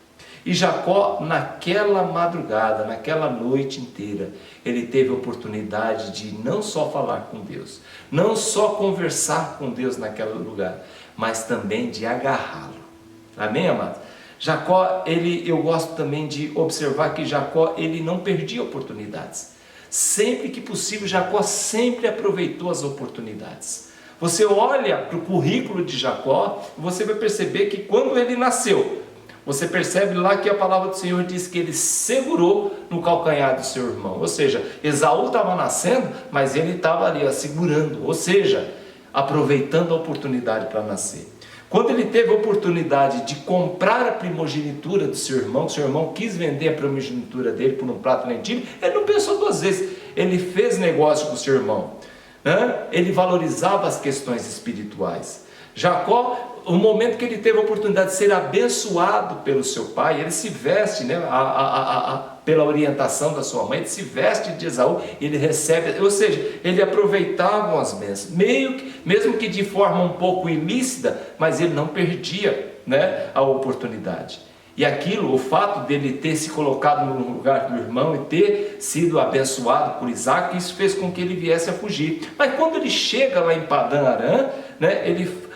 E Jacó, naquela madrugada, naquela noite inteira, ele teve a oportunidade de não só falar com Deus, não só conversar com Deus naquele lugar, mas também de agarrá-lo. Amém, amados? Jacó, eu gosto também de observar que Jacó, ele não perdia oportunidades. Sempre que possível, Jacó sempre aproveitou as oportunidades. Você olha para o currículo de Jacó, você vai perceber que quando ele nasceu, você percebe lá que a palavra do Senhor diz que ele segurou no calcanhar do seu irmão. Ou seja, Esaú estava nascendo, mas ele estava ali, ó, segurando, ou seja, aproveitando a oportunidade para nascer. Quando ele teve a oportunidade de comprar a primogenitura do seu irmão quis vender a primogenitura dele por um prato lentilho, ele não pensou duas vezes, ele fez negócio com o seu irmão, né? Ele valorizava as questões espirituais. Jacó, o momento que ele teve a oportunidade de ser abençoado pelo seu pai, ele se veste, né, pela orientação da sua mãe, ele se veste de Esaú, ele recebe, ou seja, ele aproveitava as bênçãos, mesmo que de forma um pouco ilícita, mas ele não perdia, né, a oportunidade. E aquilo, o fato dele ter se colocado no lugar do irmão e ter sido abençoado por Isaac, isso fez com que ele viesse a fugir. Mas quando ele chega lá em Padã Arã, né,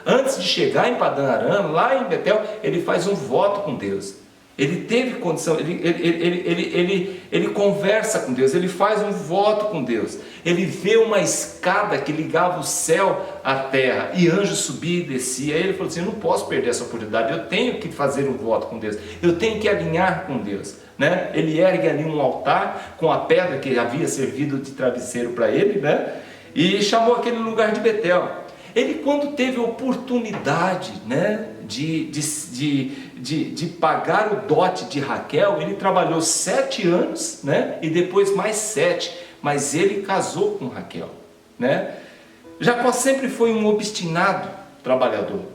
antes de chegar em Padã Arã, lá em Betel, ele faz um voto com Deus. Ele teve condição, ele conversa com Deus, ele faz um voto com Deus. Ele vê uma escada que ligava o céu à terra, e anjos subia e descia. Aí ele falou assim: eu não posso perder essa oportunidade, eu tenho que fazer um voto com Deus, eu tenho que alinhar com Deus, né? Ele ergue ali um altar com a pedra que havia servido de travesseiro para ele, né? E chamou aquele lugar de Betel. Ele, quando teve a oportunidade, né, de pagar o dote de Raquel, ele trabalhou 7 anos, né, e depois mais 7, mas ele casou com Raquel, né? Jacó sempre foi um obstinado trabalhador,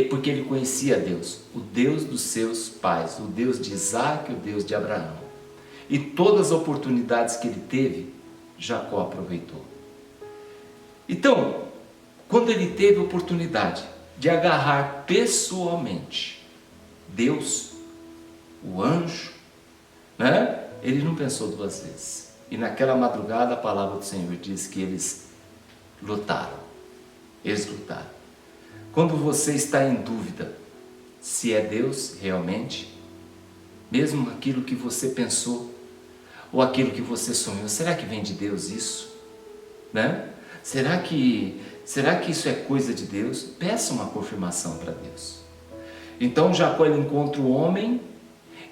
porque ele conhecia Deus, o Deus dos seus pais, o Deus de Isaac, o Deus de Abraão, e todas as oportunidades que ele teve, Jacó aproveitou. Então, quando ele teve a oportunidade de agarrar pessoalmente Deus, o anjo, né, ele não pensou duas vezes. E naquela madrugada a palavra do Senhor diz que eles lutaram. Eles lutaram. Quando você está em dúvida se é Deus realmente, mesmo aquilo que você pensou, ou aquilo que você sonhou, será que vem de Deus isso? Né? Será que isso é coisa de Deus? Peça uma confirmação para Deus. Então Jacó, ele encontra o homem,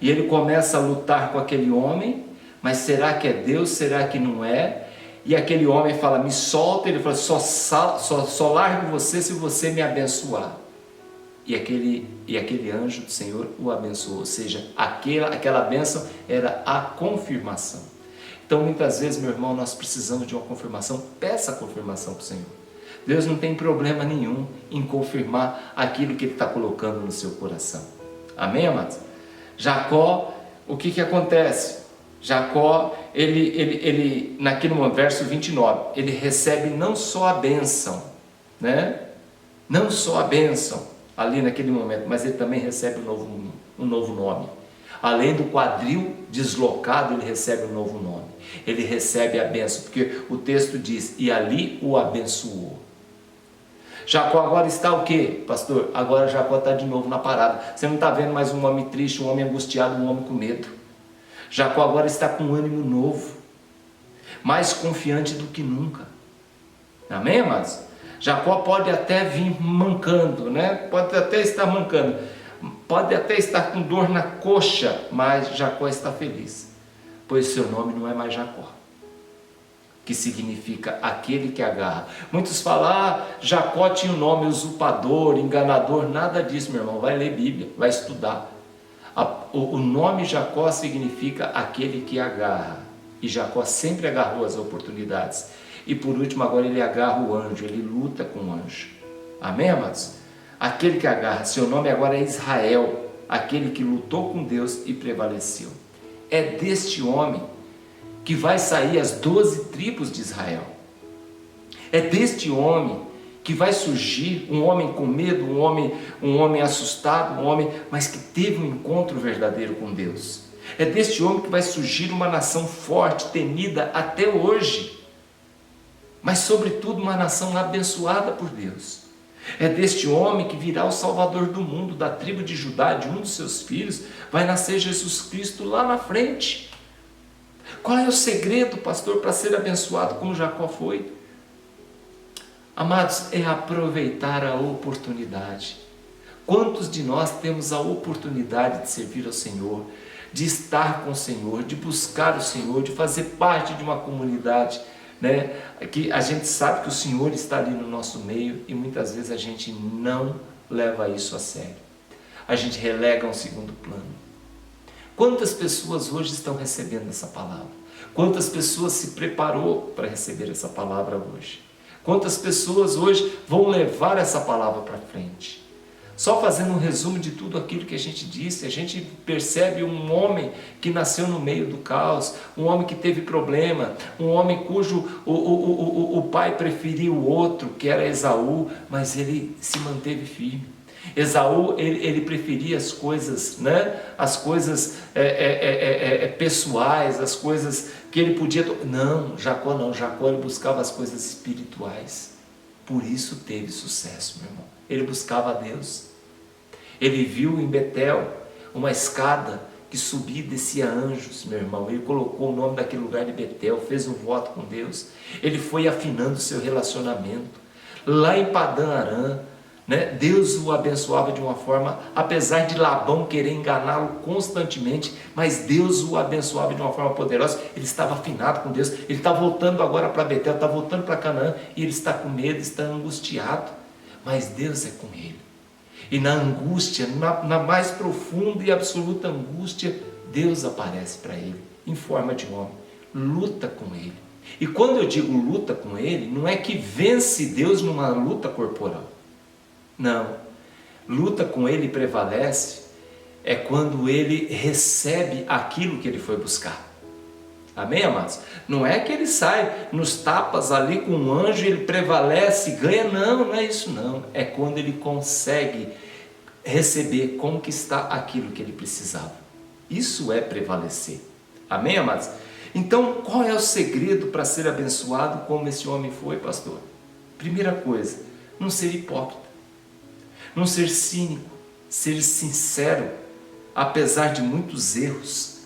e ele começa a lutar com aquele homem, mas será que é Deus? Será que não é? E aquele homem fala: me solta. Ele fala: só largo você se você me abençoar. E aquele anjo do Senhor o abençoou, ou seja, aquela bênção era a confirmação. Então muitas vezes, meu irmão, nós precisamos de uma confirmação. Peça a confirmação para o Senhor. Deus não tem problema nenhum em confirmar aquilo que Ele está colocando no seu coração. Amém, amados? Jacó, o que acontece? Jacó, ele naquele verso 29, ele recebe não só a bênção, né? Não só a bênção ali naquele momento, mas ele também recebe um novo nome. Além do quadril deslocado, ele recebe um novo nome. Ele recebe a bênção, porque o texto diz: e ali o abençoou. Jacó agora está o quê, pastor? Agora Jacó está de novo na parada. Você não está vendo mais um homem triste, um homem angustiado, um homem com medo. Jacó agora está com um ânimo novo, mais confiante do que nunca. Amém, amados? Jacó pode até vir mancando, né? Pode até estar mancando, pode até estar com dor na coxa, mas Jacó está feliz, pois seu nome não é mais Jacó, que significa aquele que agarra. Muitos falam, Jacó tinha o nome usurpador, enganador. Nada disso, meu irmão. Vai ler Bíblia, vai estudar. O nome Jacó significa aquele que agarra, e Jacó sempre agarrou as oportunidades. E por último, agora ele agarra o anjo, ele luta com o anjo. Amém, amados? Aquele que agarra, seu nome agora é Israel, aquele que lutou com Deus e prevaleceu. É deste homem que vai sair as 12 tribos de Israel. É deste homem que vai surgir um homem com medo, um homem assustado, um homem, mas que teve um encontro verdadeiro com Deus. É deste homem que vai surgir uma nação forte, temida até hoje, mas sobretudo uma nação abençoada por Deus. É deste homem que virá o Salvador do mundo, da tribo de Judá, de um dos seus filhos, vai nascer Jesus Cristo lá na frente. Qual é o segredo, pastor, para ser abençoado como Jacó foi? Amados, é aproveitar a oportunidade. Quantos de nós temos a oportunidade de servir ao Senhor, de estar com o Senhor, de buscar o Senhor, de fazer parte de uma comunidade, né? Que a gente sabe que o Senhor está ali no nosso meio e muitas vezes a gente não leva isso a sério. A gente relega a um segundo plano. Quantas pessoas hoje estão recebendo essa palavra? Quantas pessoas se preparou para receber essa palavra hoje? Quantas pessoas hoje vão levar essa palavra para frente? Só fazendo um resumo de tudo aquilo que a gente disse, a gente percebe um homem que nasceu no meio do caos, um homem que teve problema, um homem cujo o pai preferia o outro, que era Esaú, mas ele se manteve firme. Esaú, ele preferia as coisas, né? As coisas pessoais, as coisas que ele podia... Não, Jacó ele buscava as coisas espirituais. Por isso teve sucesso, meu irmão. Ele buscava a Deus. Ele viu em Betel uma escada que subia e descia anjos, meu irmão. Ele colocou o nome daquele lugar de Betel, fez um voto com Deus. Ele foi afinando o seu relacionamento. Lá em Padã Arã, né, Deus o abençoava de uma forma, apesar de Labão querer enganá-lo constantemente, mas Deus o abençoava de uma forma poderosa. Ele estava afinado com Deus. Ele está voltando agora para Betel, está voltando para Canaã, e ele está com medo, está angustiado, mas Deus é com ele. E na angústia, na mais profunda e absoluta angústia, Deus aparece para ele em forma de homem, luta com ele. E quando eu digo luta com ele, não é que vence Deus numa luta corporal. Não, luta com ele e prevalece é quando ele recebe aquilo que ele foi buscar. Amém, amados? Não é que ele sai nos tapas ali com um anjo e ele prevalece e ganha, não é isso não. É quando ele consegue receber, conquistar aquilo que ele precisava. Isso é prevalecer. Amém, amados? Então, qual é o segredo para ser abençoado como esse homem foi, pastor? Primeira coisa, não ser hipócrita. Não ser cínico, ser sincero, apesar de muitos erros.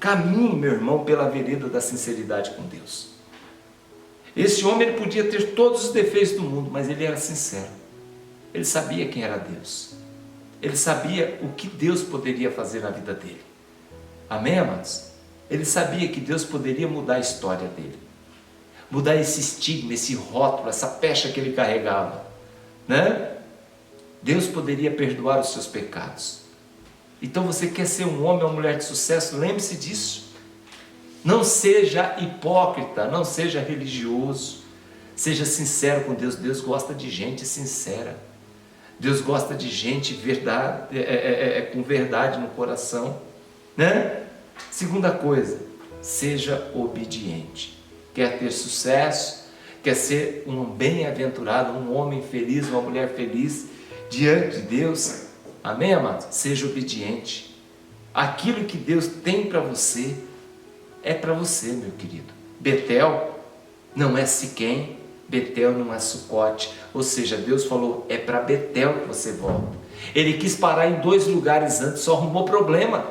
Caminhe, meu irmão, pela vereda da sinceridade com Deus. Esse homem ele podia ter todos os defeitos do mundo, mas ele era sincero. Ele sabia quem era Deus. Ele sabia o que Deus poderia fazer na vida dele. Amém, amados? Ele sabia que Deus poderia mudar a história dele. Mudar esse estigma, esse rótulo, essa pecha que ele carregava, né? Deus poderia perdoar os seus pecados. Então você quer ser um homem ou uma mulher de sucesso? Lembre-se disso. Não seja hipócrita, não seja religioso. Seja sincero com Deus. Deus gosta de gente sincera. Deus gosta de gente com verdade no coração, né? Segunda coisa, seja obediente. Quer ter sucesso? Quer ser um bem-aventurado, um homem feliz, uma mulher feliz diante de Deus? Amém, amados? Seja obediente. Aquilo que Deus tem para você é para você, meu querido. Betel não é Siquém, Betel não é Sucote. Ou seja, Deus falou, é para Betel que você volta. Ele quis parar em 2 lugares antes, só arrumou problema.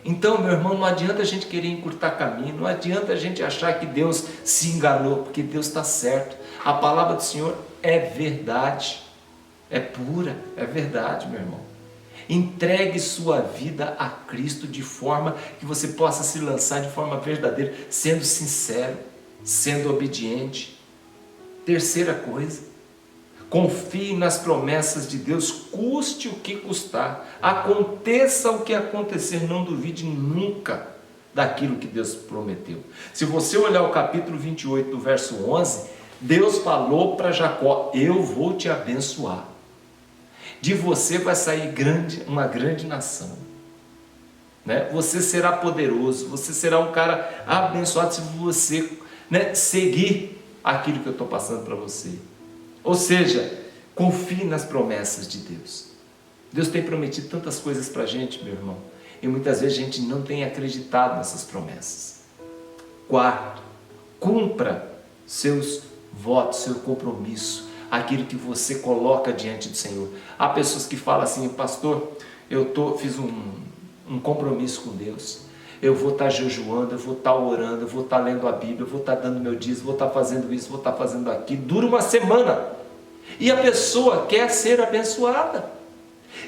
Então, meu irmão, não adianta a gente querer encurtar caminho, não adianta a gente achar que Deus se enganou, porque Deus está certo. A palavra do Senhor é verdade, é pura, é verdade, meu irmão. Entregue sua vida a Cristo de forma que você possa se lançar de forma verdadeira, sendo sincero, sendo obediente. Terceira coisa, confie nas promessas de Deus, custe o que custar, aconteça o que acontecer, não duvide nunca daquilo que Deus prometeu. Se você olhar o capítulo 28, do verso 11, Deus falou para Jacó, eu vou te abençoar. De você vai sair uma grande nação. Né? Você será poderoso, você será um cara abençoado se você, né, seguir aquilo que eu estou passando para você. Ou seja, confie nas promessas de Deus. Deus tem prometido tantas coisas para a gente, meu irmão, e muitas vezes a gente não tem acreditado nessas promessas. Quarto, cumpra seus votos, seu compromisso, aquilo que você coloca diante do Senhor. Há pessoas que falam assim, pastor, fiz um compromisso com Deus, eu vou estar jejuando, eu vou estar orando, eu vou estar lendo a Bíblia, eu vou estar dando meu dízimo, vou estar fazendo isso, vou estar fazendo aquilo. Dura uma semana e a pessoa quer ser abençoada.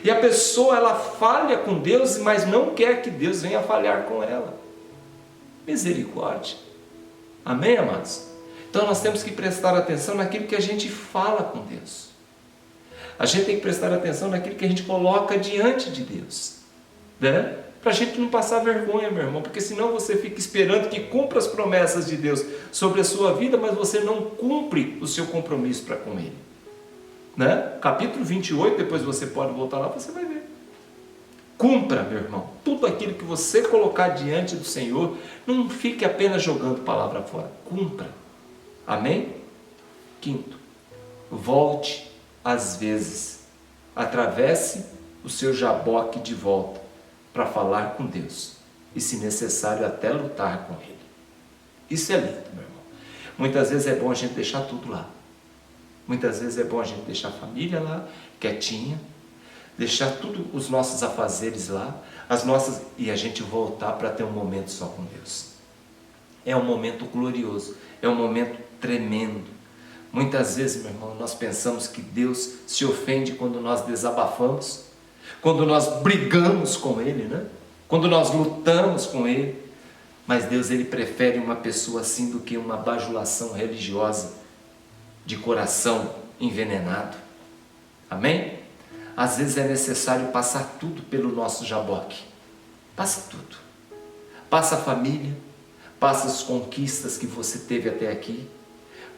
E a pessoa, ela falha com Deus, mas não quer que Deus venha falhar com ela. Misericórdia. Amém, amados? Então nós temos que prestar atenção naquilo que a gente fala com Deus. A gente tem que prestar atenção naquilo que a gente coloca diante de Deus, né? Para a gente não passar vergonha, meu irmão, porque senão você fica esperando que cumpra as promessas de Deus sobre a sua vida, mas você não cumpre o seu compromisso para com Ele. Né? Capítulo 28, depois você pode voltar lá, você vai ver. Cumpra, meu irmão, tudo aquilo que você colocar diante do Senhor, não fique apenas jogando palavra fora, cumpra. Amém? Quinto, volte às vezes, atravesse o seu jaboque de volta para falar com Deus e, se necessário, até lutar com Ele. Isso é lindo, meu irmão. Muitas vezes é bom a gente deixar tudo lá. Muitas vezes é bom a gente deixar a família lá, quietinha, deixar todos os nossos afazeres lá, e a gente voltar para ter um momento só com Deus. É um momento glorioso, é um momento tremendo. Muitas vezes, meu irmão, nós pensamos que Deus se ofende quando nós desabafamos, quando nós brigamos com Ele, né? Quando nós lutamos com Ele. Mas Deus, Ele prefere uma pessoa assim do que uma bajulação religiosa de coração envenenado. Amém? Às vezes é necessário passar tudo pelo nosso jaboque. Passa tudo. Passa a família, passa as conquistas que você teve até aqui,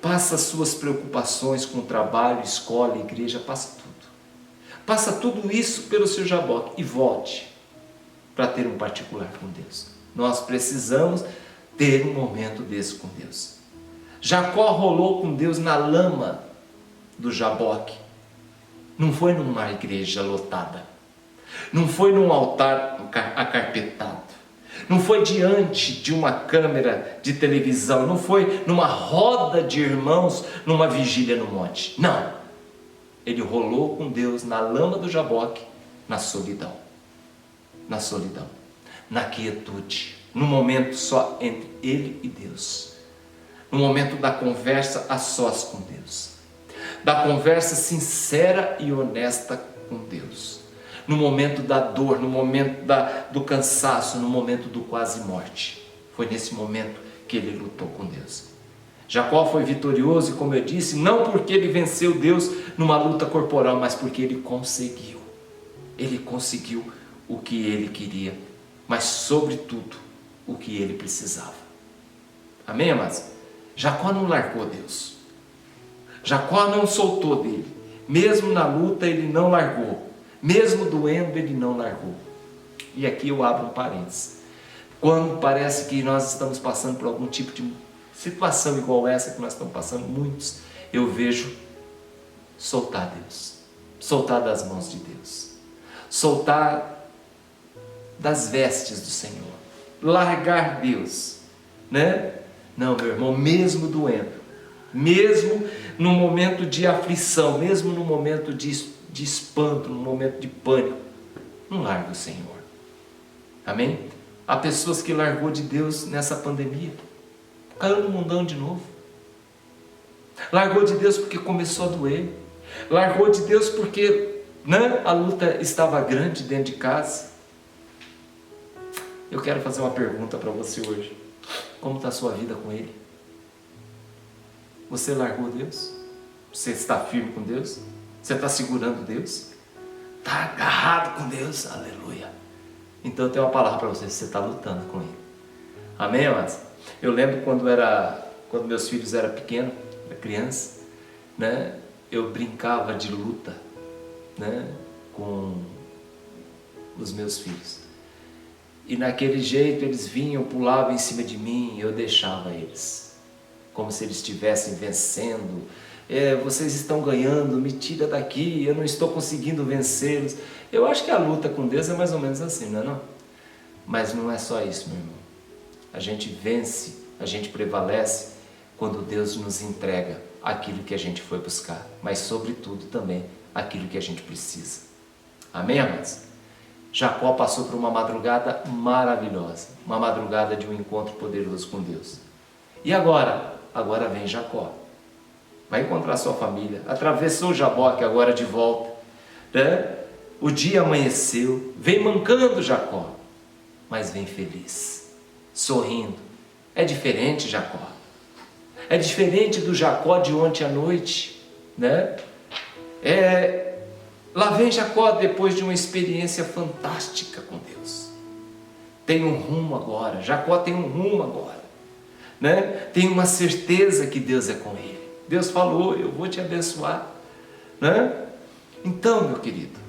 passa as suas preocupações com o trabalho, escola, igreja, passa tudo. Passa tudo isso pelo seu jaboque e volte para ter um particular com Deus. Nós precisamos ter um momento desse com Deus. Jacó rolou com Deus na lama do jaboque. Não foi numa igreja lotada. Não foi num altar acarpetado. Não foi diante de uma câmera de televisão. Não foi numa roda de irmãos, numa vigília no monte. Não. Ele rolou com Deus na lama do jaboque, na solidão. Na solidão. Na quietude. No momento só entre ele e Deus. No momento da conversa a sós com Deus. Da conversa sincera e honesta com Deus. No momento da dor, no momento do cansaço, no momento do quase morte. Foi nesse momento que ele lutou com Deus. Jacó foi vitorioso, e como eu disse, não porque ele venceu Deus numa luta corporal, mas porque ele conseguiu. Ele conseguiu o que ele queria, mas sobretudo o que ele precisava. Amém, amados? Jacó não largou Deus. Jacó não soltou dele. Mesmo na luta ele não largou. Mesmo doendo ele não largou. E aqui eu abro um parênteses. Quando parece que nós estamos passando por algum tipo de situação igual essa que nós estamos passando, muitos, eu vejo soltar Deus. Soltar das mãos de Deus. Soltar das vestes do Senhor. Largar Deus. Né? Não, meu irmão, mesmo doendo, mesmo no momento de aflição, mesmo no momento de espanto, no momento de pânico, não larga o Senhor. Amém? Há pessoas que largou de Deus nessa pandemia, caiu no mundão de novo. Largou de Deus porque começou a doer. Largou de Deus porque, né, a luta estava grande dentro de casa. Eu quero fazer uma pergunta para você hoje. Como está a sua vida com Ele? Você largou Deus? Você está firme com Deus? Você está segurando Deus? Está agarrado com Deus? Aleluia! Então eu tenho uma palavra para você. Você está lutando com Ele. Amém, amados? Eu lembro quando meus filhos eram pequenos, era criança, né? Eu brincava de luta, né, com os meus filhos. E naquele jeito eles vinham, pulavam em cima de mim e eu deixava eles, como se eles estivessem vencendo. Vocês estão ganhando, me tira daqui, eu não estou conseguindo vencê-los. Eu acho que a luta com Deus é mais ou menos assim, não é não? Mas não é só isso, meu irmão. A gente vence, a gente prevalece quando Deus nos entrega aquilo que a gente foi buscar, mas sobretudo também aquilo que a gente precisa. Amém, amados? Jacó passou por uma madrugada maravilhosa, uma madrugada de um encontro poderoso com Deus. E agora? Agora vem Jacó. Vai encontrar sua família, atravessou o Jaboque agora de volta, né? O dia amanheceu, vem mancando Jacó, mas vem feliz, sorrindo. É diferente, Jacó. É diferente do Jacó de ontem à noite, né? Lá vem Jacó depois de uma experiência fantástica com Deus. Tem um rumo agora, Jacó tem um rumo agora, né? Tem uma certeza que Deus é com ele. Deus falou, eu vou te abençoar, né? Então, meu querido,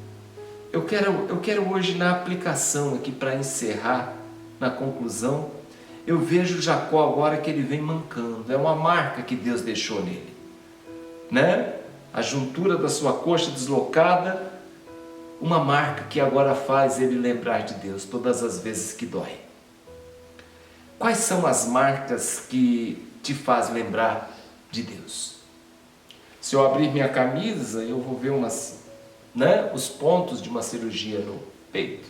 eu quero hoje na aplicação aqui para encerrar, na conclusão, eu vejo Jacó agora que ele vem mancando, é uma marca que Deus deixou nele, né? A juntura da sua coxa deslocada, uma marca que agora faz ele lembrar de Deus todas as vezes que dói. Quais são as marcas que te faz lembrar de Deus? Se eu abrir minha camisa, eu vou ver os pontos de uma cirurgia no peito.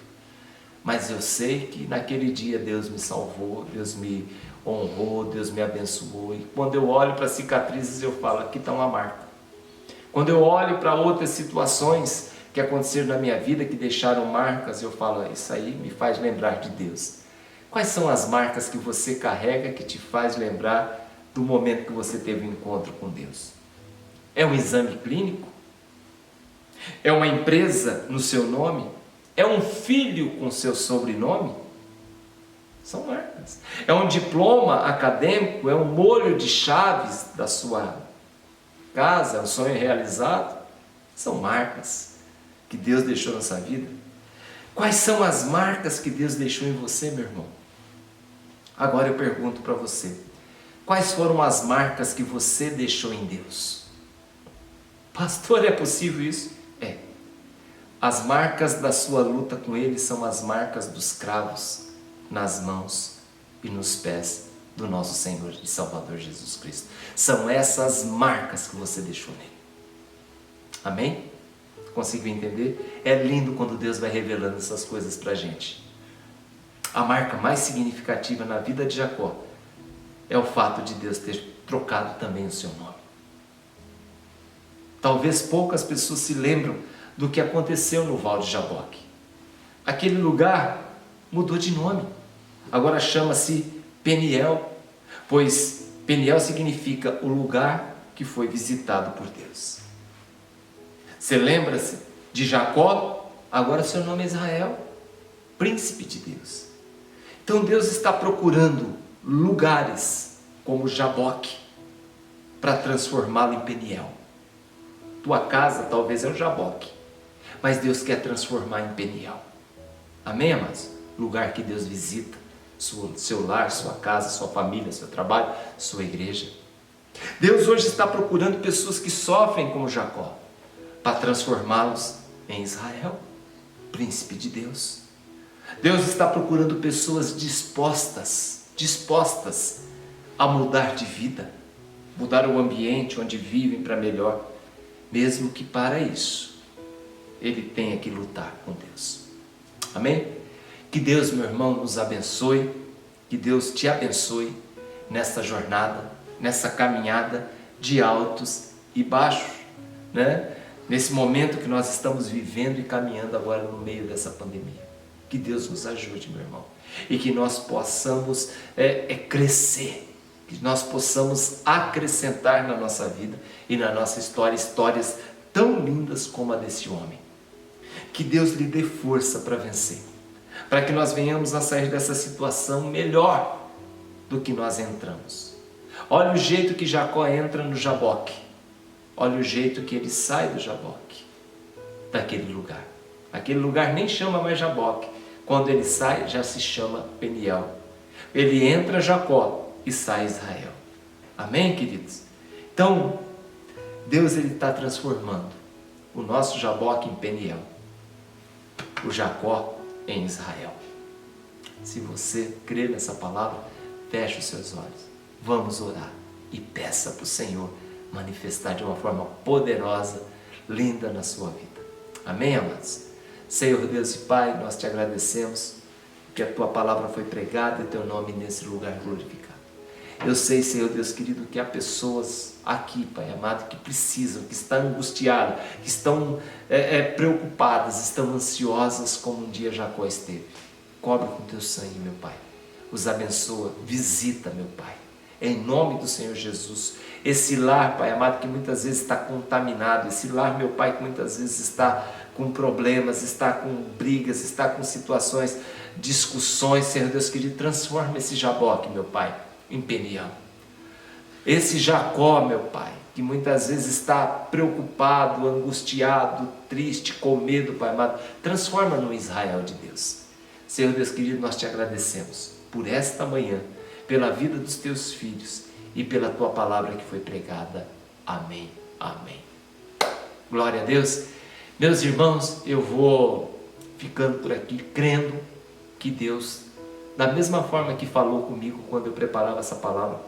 Mas eu sei que naquele dia Deus me salvou, Deus me honrou, Deus me abençoou. E quando eu olho para as cicatrizes, eu falo, aqui está uma marca. Quando eu olho para outras situações que aconteceram na minha vida, que deixaram marcas, eu falo, isso aí me faz lembrar de Deus. Quais são as marcas que você carrega que te faz lembrar do momento que você teve um encontro com Deus? É um exame clínico? É uma empresa no seu nome? É um filho com seu sobrenome? São marcas. É um diploma acadêmico? É um molho de chaves da sua casa? É um sonho realizado? São marcas que Deus deixou na sua vida. Quais são as marcas que Deus deixou em você, meu irmão? Agora eu pergunto para você, quais foram as marcas que você deixou em Deus? Pastor, é possível isso? É. As marcas da sua luta com Ele são as marcas dos cravos nas mãos e nos pés do nosso Senhor e Salvador Jesus Cristo. São essas marcas que você deixou nele. Amém? Conseguiu entender? É lindo quando Deus vai revelando essas coisas para a gente. A marca mais significativa na vida de Jacó é o fato de Deus ter trocado também o seu nome. Talvez poucas pessoas se lembram do que aconteceu no Val de Jaboque. Aquele lugar mudou de nome. Agora chama-se Peniel, pois Peniel significa o lugar que foi visitado por Deus. Você lembra-se de Jacó? Agora seu nome é Israel, príncipe de Deus. Então Deus está procurando lugares como Jaboque para transformá-lo em Peniel. Tua casa talvez é um Jaboque, mas Deus quer transformar em Peniel. Amém, amados? Lugar que Deus visita, seu lar, sua casa, sua família, seu trabalho, sua igreja. Deus hoje está procurando pessoas que sofrem como Jacó, para transformá-los em Israel, príncipe de Deus. Deus está procurando pessoas dispostas a mudar de vida. mudar o ambiente onde vivem para melhor, mesmo que para isso ele tenha que lutar com Deus. Amém? Que Deus, meu irmão, nos abençoe, que Deus te abençoe nessa jornada, nessa caminhada de altos e baixos, né? Nesse momento que nós estamos vivendo e caminhando agora no meio dessa pandemia. Que Deus nos ajude, meu irmão, e que nós possamos crescer, que nós possamos acrescentar na nossa vida e na nossa história histórias tão lindas como a desse homem. Que Deus lhe dê força para vencer, para que nós venhamos a sair dessa situação melhor do que nós entramos. Olha o jeito que Jacó entra no Jaboque, olha o jeito que ele sai do Jaboque, daquele lugar. Aquele lugar nem chama mais Jaboque, quando ele sai já se chama Peniel. Ele entra Jacó e sai Israel. Amém, queridos? Então, Deus está transformando o nosso Jaboque em Peniel, o Jacó em Israel. Se você crê nessa palavra, feche os seus olhos. Vamos orar e peça para o Senhor manifestar de uma forma poderosa, linda na sua vida. Amém, amados? Senhor Deus e Pai, nós te agradecemos que a tua palavra foi pregada e teu nome nesse lugar glorificado. Eu sei, Senhor Deus querido, que há pessoas aqui, Pai amado, que precisam, que estão angustiadas, que estão preocupadas, estão ansiosas como um dia Jacó esteve. Cobre com teu sangue, meu Pai. Os abençoa, visita, meu Pai. Em nome do Senhor Jesus. Esse lar, Pai amado, que muitas vezes está contaminado, esse lar, meu Pai, que muitas vezes está com problemas, está com brigas, está com situações, discussões, Senhor Deus querido, transforma esse Jaboque, meu Pai, em Peniel. Esse Jacó, meu Pai, que muitas vezes está preocupado, angustiado, triste, com medo, Pai amado, transforma no Israel de Deus. Senhor Deus querido, nós te agradecemos por esta manhã, pela vida dos teus filhos e pela tua palavra que foi pregada. Amém, amém. Glória a Deus. Meus irmãos, eu vou ficando por aqui, crendo que Deus, da mesma forma que falou comigo quando eu preparava essa palavra,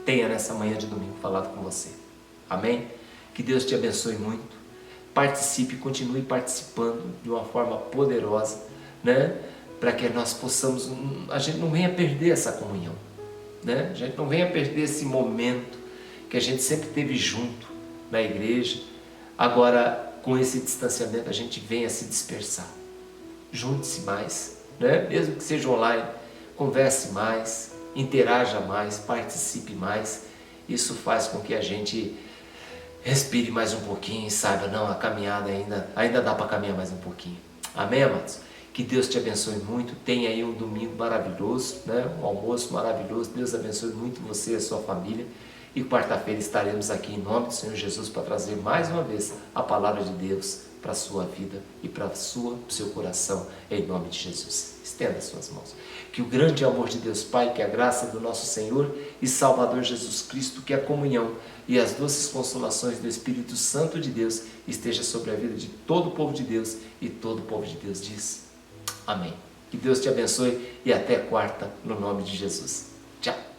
tenha nessa manhã de domingo falado com você. Amém? Que Deus te abençoe muito. Participe, continue participando de uma forma poderosa, né? Para que nós possamos, a gente não venha perder essa comunhão, né? A gente não venha perder esse momento que a gente sempre teve junto na igreja. Agora, com esse distanciamento, a gente venha se dispersar. Junte-se mais, né? Mesmo que seja online, converse mais, interaja mais, participe mais. Isso faz com que a gente respire mais um pouquinho e saiba, não, a caminhada ainda dá para caminhar mais um pouquinho. Amém, amados? Que Deus te abençoe muito. Tenha aí um domingo maravilhoso, né? Um almoço maravilhoso. Deus abençoe muito você e a sua família. E quarta-feira estaremos aqui em nome do Senhor Jesus para trazer mais uma vez a palavra de Deus para a sua vida e para o seu coração, em nome de Jesus. Estenda as suas mãos. Que o grande amor de Deus Pai, que a graça do nosso Senhor e Salvador Jesus Cristo, que a comunhão e as doces consolações do Espírito Santo de Deus esteja sobre a vida de todo o povo de Deus, e todo o povo de Deus diz amém. Que Deus te abençoe e até quarta, no nome de Jesus. Tchau.